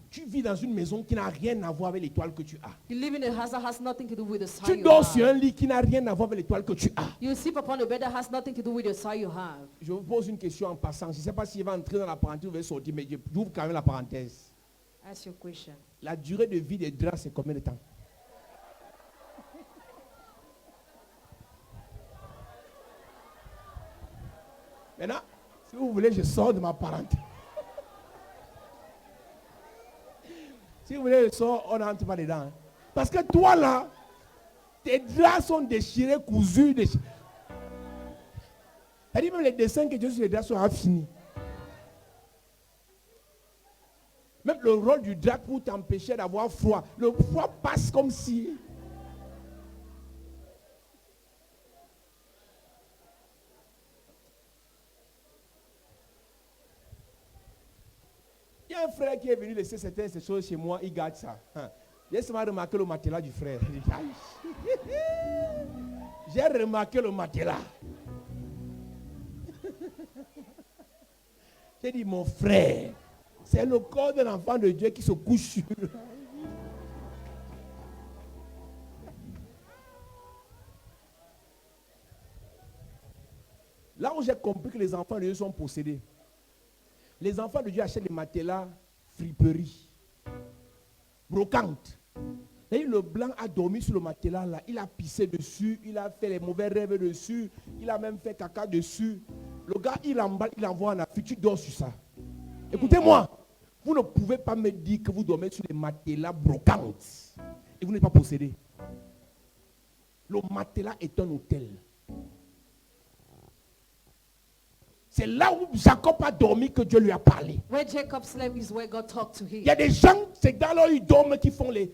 Tu vis dans une maison qui n'a rien à voir avec l'étoile que tu as. You live in a house that has nothing to do with the star Tu you dors sur un have. lit qui n'a rien à voir avec l'étoile que tu as. You sleep upon a bed that has nothing to do with the star you have. Je vous pose une question en passant. Je ne sais pas s'il va entrer dans la parenthèse ou va sortir, mais j'ouvre quand même la parenthèse. Ask your question. La durée de vie des draps, c'est combien de temps? Maintenant, si vous voulez, je sors de ma parenthèse. Si vous voulez, je sors, on n'entre pas dedans. Hein. Parce que toi, là, tes draps sont déchirés, cousus, déchirés. C'est-à-dire même les dessins que tu as sur les draps sont infinis. Même le rôle du drap pour t'empêcher d'avoir froid. Le froid passe comme si... Il y a un frère qui est venu laisser certaines choses chez moi, il garde ça. J'ai seulement remarqué le matelas du frère. J'ai remarqué le matelas. J'ai dit, mon frère, c'est le corps d'un enfant de Dieu qui se couche sur. Là où j'ai compris que les enfants de Dieu sont possédés. Les enfants de Dieu achètent des matelas friperie, brocante. Et le blanc a dormi sur le matelas là, il a pissé dessus, il a fait les mauvais rêves dessus, il a même fait caca dessus. Le gars, il emballe, il envoie en Afrique, tu dors sur ça. Écoutez-moi, vous ne pouvez pas me dire que vous dormez sur des matelas brocantes et vous n'êtes pas possédé. Le matelas est un hôtel. C'est là où Jacob a dormi que Dieu lui a parlé. Where Jacob slept is where God talked to him. Il y a des gens, c'est dans là où ils dorment qui font les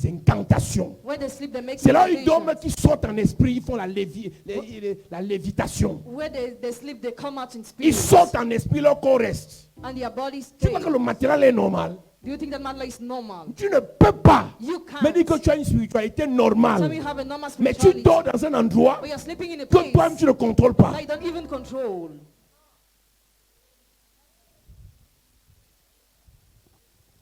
incantations. Where they sleep, they make C'est là où ils dorment meditations. qui sortent en esprit, ils font la lévitation. Where they sleep, they come out in Ils spirit. sortent en esprit, leur corps reste. And their body Tu stays. vois que le matériel est normal. Do you think that matter is normal? Tu ne peux pas You can't. me dire que tu as une spiritualité Tell me normale. you have a normal Mais tu spirituality. dors dans un endroit But you're sleeping in a que place toi-même tu ne contrôles pas. that you don't even control.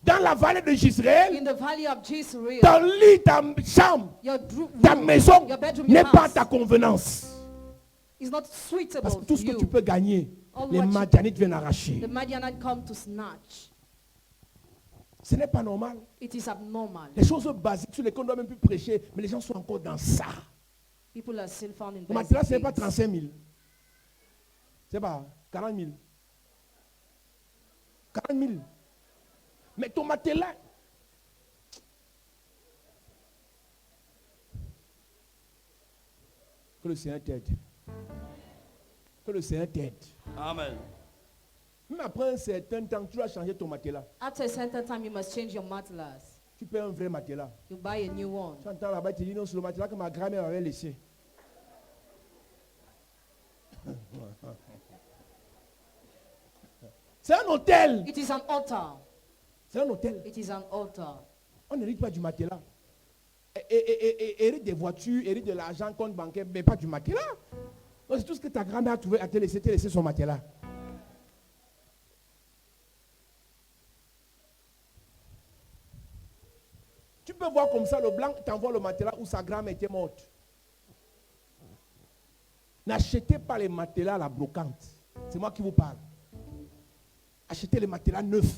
Dans la vallée de Jezreel, In the valley of Jezreel, ton lit, ta chambre, ta maison your bedroom, n'est your pas à house ta convenance. is not suitable Parce que to tout ce que you. tu peux gagner, All les what you- Madianites viennent arracher. The Midianites come to snatch. Ce n'est pas normal. It is abnormal. Les choses basiques sur lesquelles on ne doit même plus prêcher, mais les gens sont encore dans ça. People are still found in Le matelas, basic ce n'est pas things. 35 000. C'est pas 40 000. 40 000. Mais ton matelas. Que le Seigneur t'aide. Que le Seigneur t'aide. Amen. Même après un certain temps, tu dois changer ton matelas. After a certain time, you must change your matelas. Tu paies un vrai matelas. You buy a new one. Tu entends là-bas, tu dis non, c'est le matelas que ma grand-mère avait laissé. C'est un hôtel. It is an altar. C'est un hôtel. It is an altar. On n'hérite pas du matelas. Hérite des voitures, hérite de l'argent, compte bancaire, mais pas du matelas. Donc, c'est tout ce que ta grand-mère a trouvé à te laisser son matelas. Tu peux voir comme ça, le blanc t'envoie le matelas où sa grand-mère était morte. N'achetez pas les matelas à la brocante. C'est moi qui vous parle. Achetez les matelas neufs.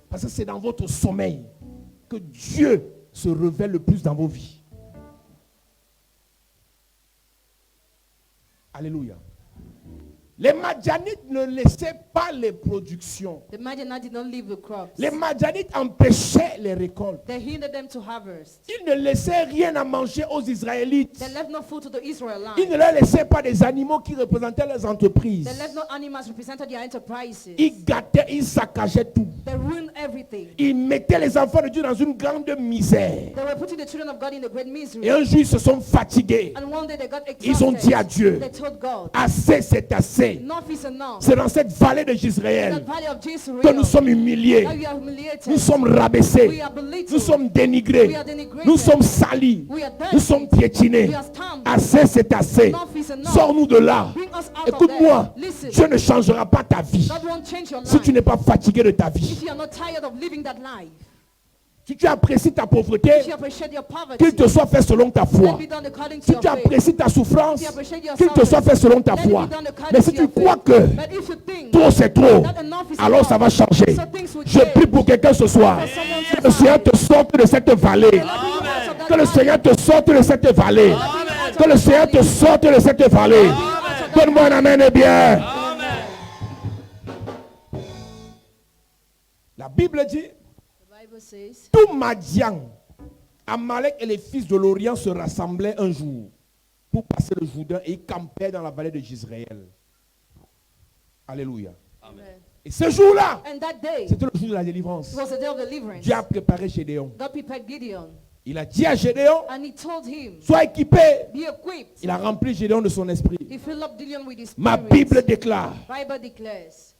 Parce que c'est dans votre sommeil que Dieu se révèle le plus dans vos vies. Alléluia. Les Madianites ne laissaient pas les productions. The Midianites did not leave the crops. Les Madianites empêchaient les récoltes. They hindered them to harvest. Ils ne laissaient rien à manger aux Israélites. They left no food to the Ils Israelites. ne leur laissaient pas des animaux qui représentaient leurs entreprises. They left no animals represented their enterprises. Ils gâtaient, ils saccageaient tout. They ruined everything. Ils mettaient les enfants de Dieu dans une grande misère. They were putting the children of God in a great Et misery. un jour, ils se sont fatigués. And one day they got exhausted. Ils ont dit à Dieu, They told God, assez, c'est assez. enough is enough. C'est dans cette vallée de In that Jezreel valley of que Jezreel, nous sommes humiliés. now you are humiliated. Nous sommes rabaissés. We are belittled. Nous sommes dénigrés. We are denigrated. Nous sommes salis. We are dirty. Nous sommes piétinés. We are stamped. Assez, c'est assez. Enough is enough. Sors-nous de là. Bring us out of Écoute-moi. there. Listen. Dieu ne changera pas ta vie God won't change your si life. tu n'es pas fatigué de ta vie. If you are not tired of living that life, Si tu apprécies ta pauvreté, if you appreciate your poverty, qu'il te soit fait selon ta let foi. it be done according to Si your tu faith. apprécies ta souffrance, If you appreciate your qu'il te soit fait selon ta let it foi. be done according Mais si to tu your crois faith. que But if you think trop c'est trop, that enough is alors enough, ça va changer. so things will Je change. prie pour quelqu'un ce soir. For someone Que to le Seigneur te sorte de cette vallée. Let it be out of that Que le valley. Seigneur te sorte de cette vallée. Amen. Que le Seigneur te sorte de cette vallée. Donne-moi un amen et bien. La Bible dit, The Bible says, tout Madian, Amalek et les fils de l'Orient se rassemblaient un jour pour passer le Jourdain et ils campaient dans la vallée de Jezreel. Alléluia. Amen. Et ce jour-là, And that day, c'était le jour de la délivrance. it was the day of deliverance. Dieu a préparé Gédéon. God prepared Gideon, Il a dit à Gédéon, and he told him, sois équipé. be equipped. Il a rempli Gédéon de son esprit. He filled up Gideon with his Ma spirit. Bible déclare, Bible declares,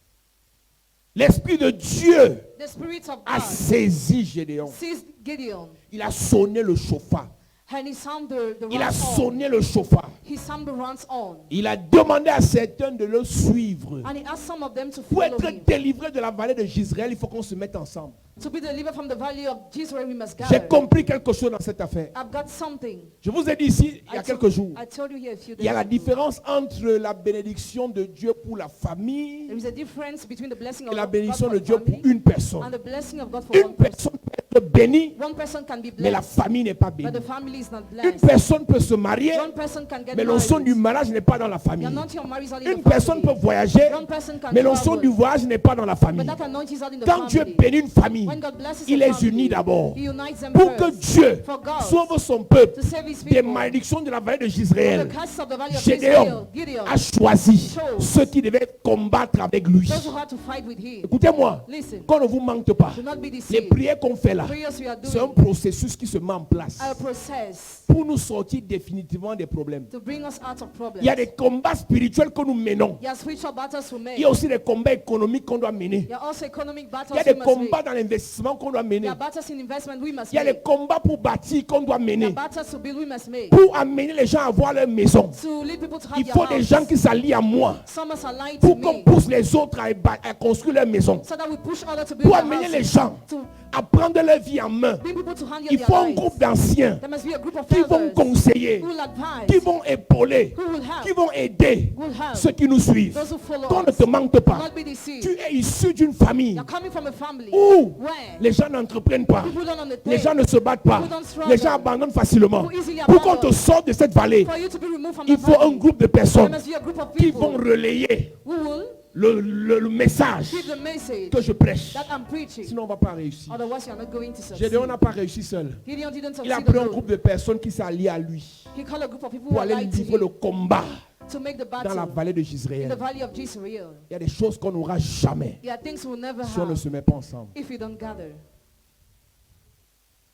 l'Esprit de Dieu the spirit of a God saisi Gédéon. seized Gideon, Il a sonné le chauffard. And he sounded the Il a runs on. sonné le chauffard. He sounded the runs on. Il a demandé à certains de le suivre. And he asked some of them to Pour follow être him. délivré de la vallée de Jezreel, il faut qu'on se mette ensemble. To be delivered from the valley of Jezreel, we must J'ai gather. compris quelque chose dans cette affaire. I've got something. Je vous ai dit ici, il y a quelques jours, I told you here a few il y a la days ago. différence entre la bénédiction de Dieu pour la famille There is a difference between the blessing et of la God bénédiction for de the Dieu pour family une personne. and the blessing of God for Une one person. personne peut être bénie, One person can be mais la blessed, famille n'est pas but bénie. the family is not Une blessed. personne peut se marier, One person can get mais le son du married. mariage n'est pas dans la famille. The anointing of marriage is only in Une the personne peut family. voyager, One person can mais le son travel, du voyage n'est pas dans la famille. but that anointing is not in the Quand Dieu family. bénit une famille, When God blesses il a les family, unit d'abord. He unites them Pour que first. Dieu For God sauve son peuple to save his des people. malédictions de la vallée de The Jezreel, curses of the valley of Gédéon Israel, Gideon, a choisi chose ceux qui devaient combattre avec lui. those who had to fight with him. Écoutez-moi, Listen, qu'on ne vous manque pas. do not be Les deceived. prières qu'on fait là, Prayers we are c'est un doing processus qui se met en place are a process pour nous sortir définitivement des problèmes. to bring us out of problems. Il y a des combats spirituels que nous menons. There are spiritual battles we Il make. y a aussi des combats économiques qu'on doit mener. There are also economic Il battles y a we des must make. combats dans l'investissement qu'on doit mener. There are battles in investment we must Il y a des make. combats pour bâtir qu'on doit There mener. are battles to build we must make. Pour amener les gens à voir leur maison. To lead people to have Il their faut des gens house. qui s'allient à moi. Some must align to Pour qu'on me pousse les autres à construire leur maison. so that we push others to build Pour their amener les houses. gens To à prendre leur vie en main. bring people to handle Il their faut un lives. groupe d'anciens There must be a group of qui vont elders conseiller, who will advise, qui vont épauler, who will help, qui vont aider who will help ceux qui nous suivent. those who follow Qu'on ne us. te manque Do pas. not be deceived. Tu es issu d'une famille You're coming from a family où where les gens n'entreprennent pas. people don't undertake. Les gens ne se battent pas. People don't struggle. Les gens abandonnent facilement. People easily Pour qu'on abandon. te sorte de cette vallée, For you to be removed from il the faut un valley, groupe de there personnes must be a group of qui vont people relayer who will le message give the message que je prêche. that I'm preaching. Sinon, on ne va pas réussir. Otherwise, you're not going to succeed. Gédéon n'a pas réussi seul. Gideon didn't Il a succeed pris un alone. groupe de personnes qui s'allient à lui He called a group of people who pour aller allied to livrer le him combat to make the dans la battle vallée de in the Jezreel. valley of Jezreel. Il y a des choses qu'on n'aura jamais There are things we'll never si on ne have se met pas ensemble. if we don't gather.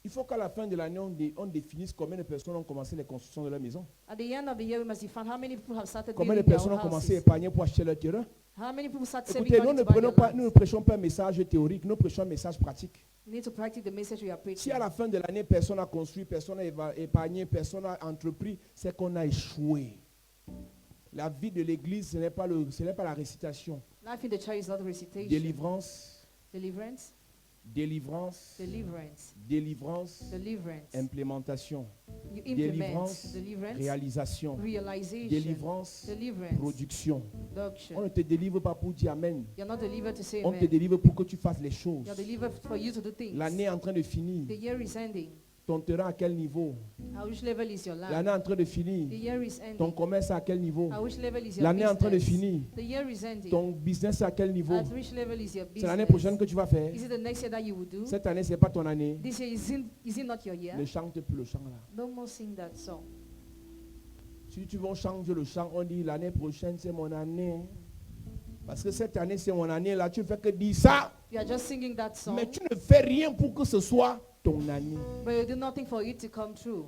Il faut qu'à la fin de l'année, on définisse combien de personnes ont commencé les constructions de leur maison. At the end of the year, we must define how many people have started Combien de building their personnes own ont commencé à houses. épargner pour acheter leur terrain. How many people start saving Écoutez, nous money ne, to buy prenons their pas, land? nous ne prêchons pas un message théorique, nous prêchons un message pratique. We need to practice the message we are Si preaching. à la fin de l'année, personne n'a construit, personne n'a épargné, personne n'a entrepris, c'est qu'on a échoué. La vie de l'église, ce n'est pas la récitation. Life in the church is not recitation. Délivrance, Deliverance, délivrance, deliverance, délivrance, deliverance. implémentation, You implement délivrance, deliverance, réalisation, realization, délivrance, deliverance, production. On ne production. te délivre pas pour dire Amen. You're not delivered to say On te amen. délivre pour que tu fasses les choses. You're delivered for you to do things. L'année est en train de finir. The year is ending. Ton terrain à quel niveau? At which level is your L'année land? est en train de The finir. year is Ton ending. commerce à quel niveau? At which level is your L'année est en train de business? finir. The year is ending. Ton business à quel niveau? At which level is your C'est l'année prochaine business? que tu vas faire. Is it the next year that you will do? Cette année, ce n'est pas ton année. This year is it not your year? Ne chante plus le chant là. No more sing that song. Si tu veux changer le chant, on dit l'année prochaine, c'est mon année. Parce que cette année, c'est mon année là. Tu ne fais que dire ça. You are just singing that song, Mais tu ne fais rien pour que ce soit ton année. but you do nothing for it to come true.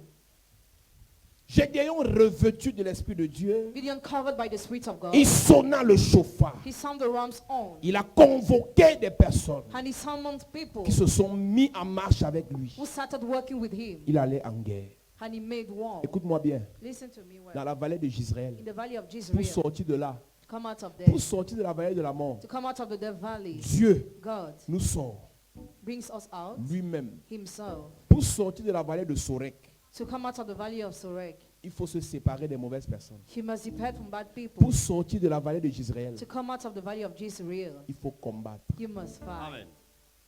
Gédéon revêtu de l'Esprit de Dieu, Gideon, covered by the Spirit of God, il sonna le chauffard. he sounded the rams on, Il a convoqué des personnes and he summoned people qui se sont mis en marche avec lui. who started working with him, Il allait en guerre. and he made war. Écoute-moi bien. Listen to me well. Dans la vallée de Jezreel, In the valley of pour Jezreel, sortir de là, to come out of there, pour sortir de la vallée de la mort, to come out of the death valley, Dieu God nous sort brings us out lui-même. himself. Pour sortir de la vallée de Sorek, To come out of the valley of Sorek, il faut se séparer des mauvaises personnes. he must depart from bad people. Pour sortir de la vallée de Jezreel, To come out of the valley of Jezreel, il faut combattre. you must fight. Amen.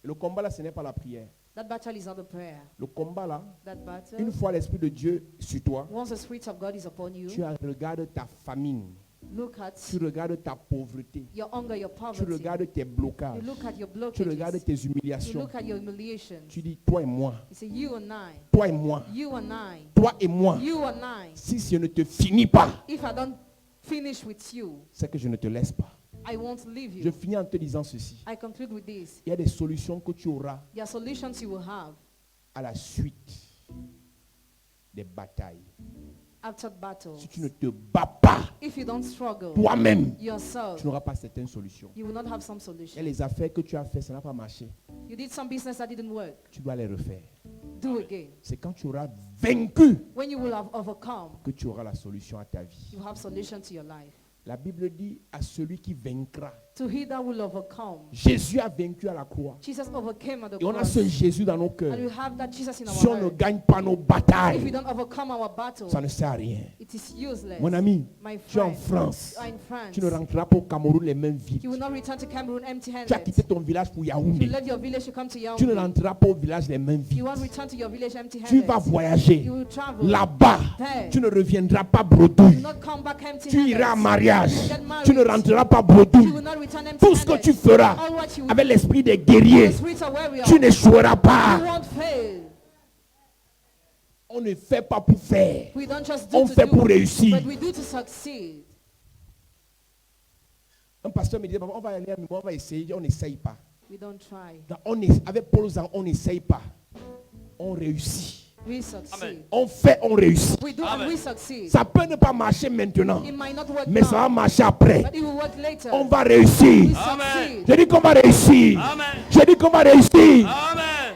Et le combat là, ce n'est pas la prière. That battle is not a prayer. Le combat là, That battle, une fois l'Esprit de Dieu sur toi, once the Spirit of God is upon you, tu regardes ta famine, look at tu regardes ta pauvreté, your hunger, your tu poverty. regardes tes You blocages, look at your tu regardes blockages. tes You humiliations. look at your humiliations. Tu dis, toi et moi, You say, you and I, toi et moi, you and I, toi et moi. you and I. Si je ne te finis pas, If I don't finish with you, c'est que je ne te laisse pas. I won't leave Je you. finis en te disant ceci. I conclude with this. Il y a des solutions que tu auras There are solutions you will have à la suite des batailles. after battle. Si tu ne te bats pas If you don't struggle toi-même, yourself, tu n'auras pas certaines solutions. you will not have some Et solution. les affaires que tu as faites, ça n'a pas marché. You did some business that didn't work. Tu dois les refaire. Do again. C'est quand tu auras vaincu When you will have overcome, que tu auras la solution à ta vie. you have solution to your life. La Bible dit à celui qui vaincra. To he that will overcome. Jésus a vaincu à la croix. Jesus overcame at the Et on a cross. ce Jésus dans nos cœurs. And we have that Jesus in Si our on ne heart. gagne pas nos If we batailles, don't overcome our battle, ça ne sert à rien. it is useless. Mon ami, My tu es en friend, France. you are in France. Tu ne rentreras pas au Cameroun les mains vides. You will not return to Cameroun Tu as empty-handed. quitté ton village pour You Yaoundé. left your village to come to Tu ne Yaoundé. rentreras pas au village les mains vides. You won't return to your village Tu empty-handed. vas voyager. You will travel. Là-bas, There. tu ne reviendras pas You bredouille. will not come back Tu empty-handed. iras en mariage. You will get married. Tu ne rentreras pas You bredouille. will not return Tout ce que empty-handed. tu feras All what you will avec do, l'esprit des guerriers, the spirits are warrior. tu n'échoueras You pas. won't fail. On ne fait pas pour faire. We don't just do On to fait pour do, réussir. but we do to succeed. Un pasteur me disait, on va aller à on va essayer. On n'essaye pas. We don't try. Avec Paul Zan, on n'essaye pas. On réussit. We succeed. Amen. On fait, on réussit. We do Amen. and we succeed. Ça peut ne pas marcher maintenant, It might not work mais ça va now, marcher après. but it will work later. On va We réussir. succeed. Je dis qu'on va réussir. Amen. Je dis qu'on va réussir. Amen.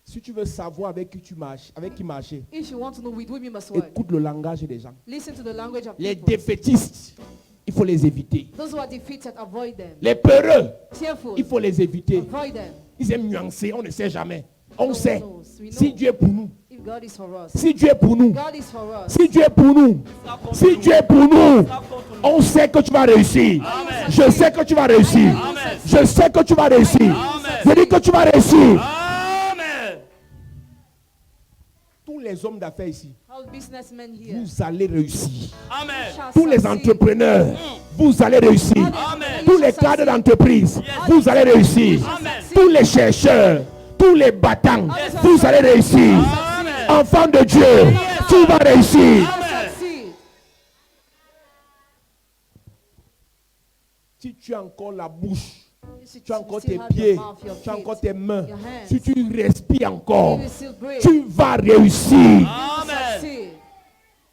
Si tu veux savoir avec qui tu marches, avec qui marcher, If you want to know with whom you must work, écoute le langage des gens. listen to the language of Les people. défaitistes, il faut les éviter. Those who are defeated, avoid them. Les peureux, Tearful, il faut les éviter. avoid them. Ils aiment nuancer, on ne sait jamais. On No sait. one knows. We Si know. Dieu est pour nous, If God is for us, si Dieu est pour nous, God is for us. si Dieu est pour nous, si Dieu est pour nous, on sait que tu vas réussir. Amen. Je sais que tu vas réussir. Amen. Je sais que tu vas réussir. Amen. Je dis que tu vas réussir. Amen. Tous les hommes d'affaires ici, All businessmen here, vous allez réussir. Amen. shall Tous les succeed. entrepreneurs, vous allez réussir. Amen. Tous les cadres d'entreprise, vous allez réussir. Amen. Tous les chercheurs, tous les battants, vous allez réussir. Amen. Enfant de Dieu, tu vas réussir. Shall succeed. Si tu as encore la bouche, If you tu as encore still tes have pieds, your mouth, your tu as feet, encore tes mains, your hands, si tu respires encore, if you still breathe, tu vas réussir. Amen. succeed.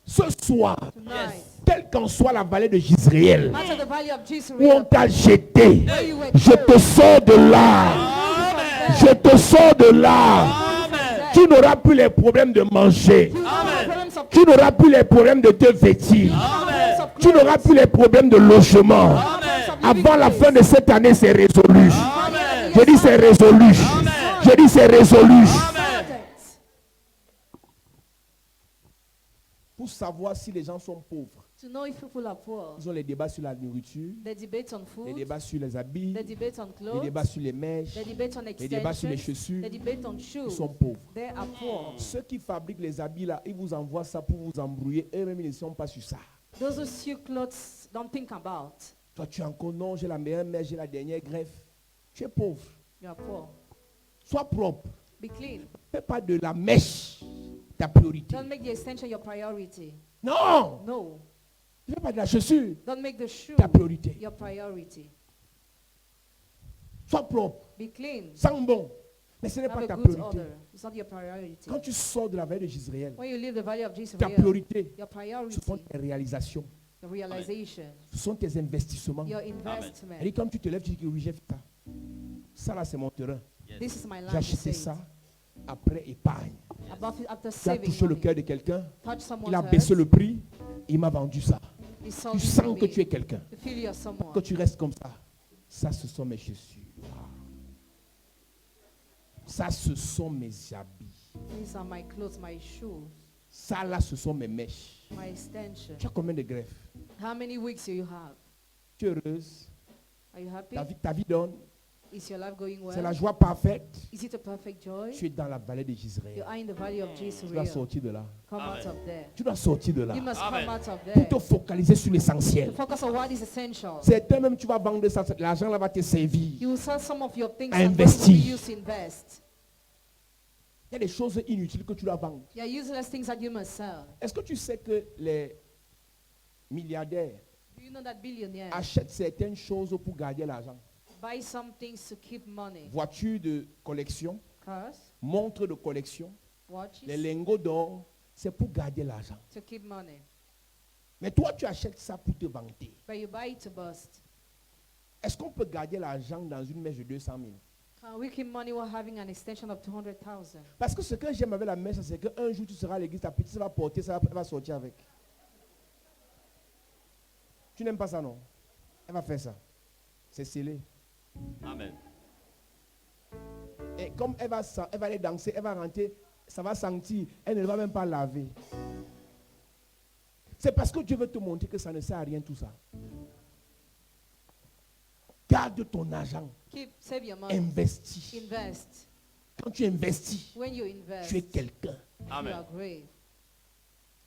Ce soir, Tonight, quelle qu'en soit la vallée de Gisraël, out of the valley of où Jezreel, on t'a jeté, where you were je te thrown, sors de là. Amen. Je te sors de là. Amen. Tu n'auras plus les problèmes de manger. you have problems of Tu n'auras plus les problèmes de te vêtir. Amen. Tu n'auras plus les problèmes de logement. Amen. Avant la fin de cette année, c'est résolu. Amen. Je dis c'est résolu. Amen. Je dis c'est résolu. Amen. Pour savoir si les gens sont pauvres, To know if people are poor, ils ont les débats sur la nourriture, they debate on les food, débats sur les habits, they debate on les clothes, débats sur les mèches, they debate on les débats sur les extensions, chaussures. they debate on Ils shoes. sont pauvres. They are poor. Ceux qui fabriquent les habits là, ils vous envoient ça pour vous embrouiller. Eux-mêmes, ils ne sont pas sur ça. Those who sew clothes don't think about. Toi, tu es encore non, j'ai la meilleure mèche, j'ai la dernière greffe. Tu es pauvre. You are poor. Sois propre. Be clean. Fais pas de la mèche ta priorité. Don't make the extension your priority. Non. No. Ne fais pas de la chaussure Don't make the shoe ta priorité. your priority. Sois propre. Be clean. Sens bon. Mais ce n'est Have pas a ta good priorité. odor. It's not your priority. Quand tu sors de la vallée de Gisraël, When you leave the valley of ta Jezreel, priorité, your ce priority, sont tes réalisations. the realization, Ce sont tes investissements. your investment. Et comme tu te lèves, tu dis que oui, j'ai fait ça. Ça là, c'est mon terrain. This is my J'ai land. acheté ça. Après, épargne. After Tu as saving touché le money, cœur de quelqu'un. touch Il someone's a baissé heart, le prix. Il m'a vendu ça. he sold Tu it to sens que me. tu es quelqu'un. You feel you're someone. Que tu restes comme ça. Ça, ce sont mes chaussures. Ça, ce sont mes habits. These are my clothes, my shoes, Ça, là, ce sont mes mèches. my extension. Tu as combien de greffes? How many weeks do you have? Tu es heureuse? Are you happy? Ta vie donne? Is your life going C'est la well? joie parfaite? Is it a perfect joy? Tu es dans la vallée de You Gisraël. are in the valley of Tu dois Jezreel. sortir de là. Come Amen. out of there. Tu dois sortir de là. You must Amen. come out of Pour there. te focaliser sur To l'essentiel. focus on what is essential. C'est toi-même, tu vas vendre ça. L'argent là va te servir. You will sell some of your things À and money will be investir. used to invest. Il y a des choses inutiles que tu dois vendre. There are useless things that you must sell. Est-ce que tu sais que les milliardaires Do you know that billionaires achètent certaines choses pour garder l'argent? buy some things to keep money? Voitures de collection, Cars, montres de collection, watches, les lingots d'or, c'est pour garder l'argent. to keep money. Mais toi, tu achètes ça pour te vanter. But you buy it to bust. Est-ce qu'on peut garder l'argent dans une mèche de 200 000? Can we keep money while having an extension of 200,000? Parce que ce que j'aime avec la messe, c'est qu'un jour tu seras à l'église, ta petite va porter, elle va sortir avec. Tu n'aimes pas ça, non? Elle va faire ça. C'est scellé. Amen. Et comme elle va aller danser, elle va rentrer, ça va sentir, elle ne va même pas laver. C'est parce que Dieu veut te montrer que ça ne sert à rien tout ça. Garde ton argent. Save your money. Investis. Invest. Quand tu investis, When you invest, tu es quelqu'un. you Amen. are great.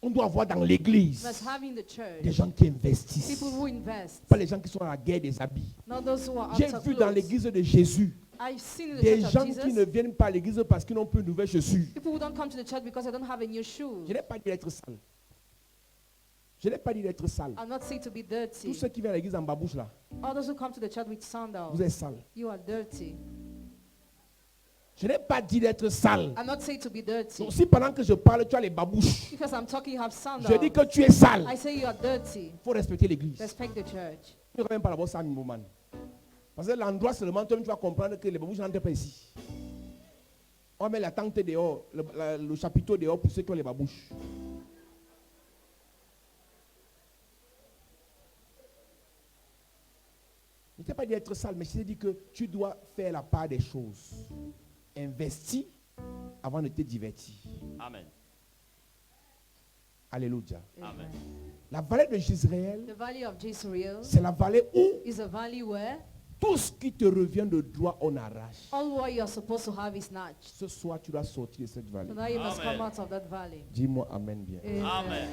On doit avoir dans You l'église must have in the church des gens qui investissent. people who invest, Pas les gens qui sont à la guerre des habits. not those who are J'ai out of vu dans clothes. l'église de Jésus I've seen in the des church gens of qui Jesus, ne viennent pas à l'église parce qu'ils n'ont plus de nouvelles chaussures. people who don't come to the church because they don't have a new shoe. Je n'ai pas dit d'être sale. Je n'ai pas dit d'être sale. I'm not saying to be Tous dirty. ceux qui viennent à l'église en babouche là, All those who come to the church with sandals, vous êtes sales. you are dirty. Je n'ai pas dit d'être sale. I'm not saying to be dirty. Donc, si pendant que je parle, tu as les babouches, Because I'm talking, you have sandals. je dis que tu es sale. I say you are dirty. Il faut respecter l'église. Respect the church. Tu ne vas même pas d'abord ça, man. Parce que l'endroit seulement, toi tu vas comprendre que les babouches n'entrent pas ici. On met la tente dehors, le chapiteau dehors pour ceux qui ont les babouches. Je ne t'ai pas dit d'être sale, mais je t'ai dit que tu dois faire la part des choses. Investis avant de te divertir. Amen. Alléluia. Amen. La vallée de Jezreel, The valley of Jezreel c'est la vallée où is a valley where tout ce qui te revient de droit, on arrache. all what you are supposed to have is snatched. Ce soir, tu dois sortir de cette vallée. So now you must Amen. come out of that valley. Dis-moi Amen bien. Amen. Amen.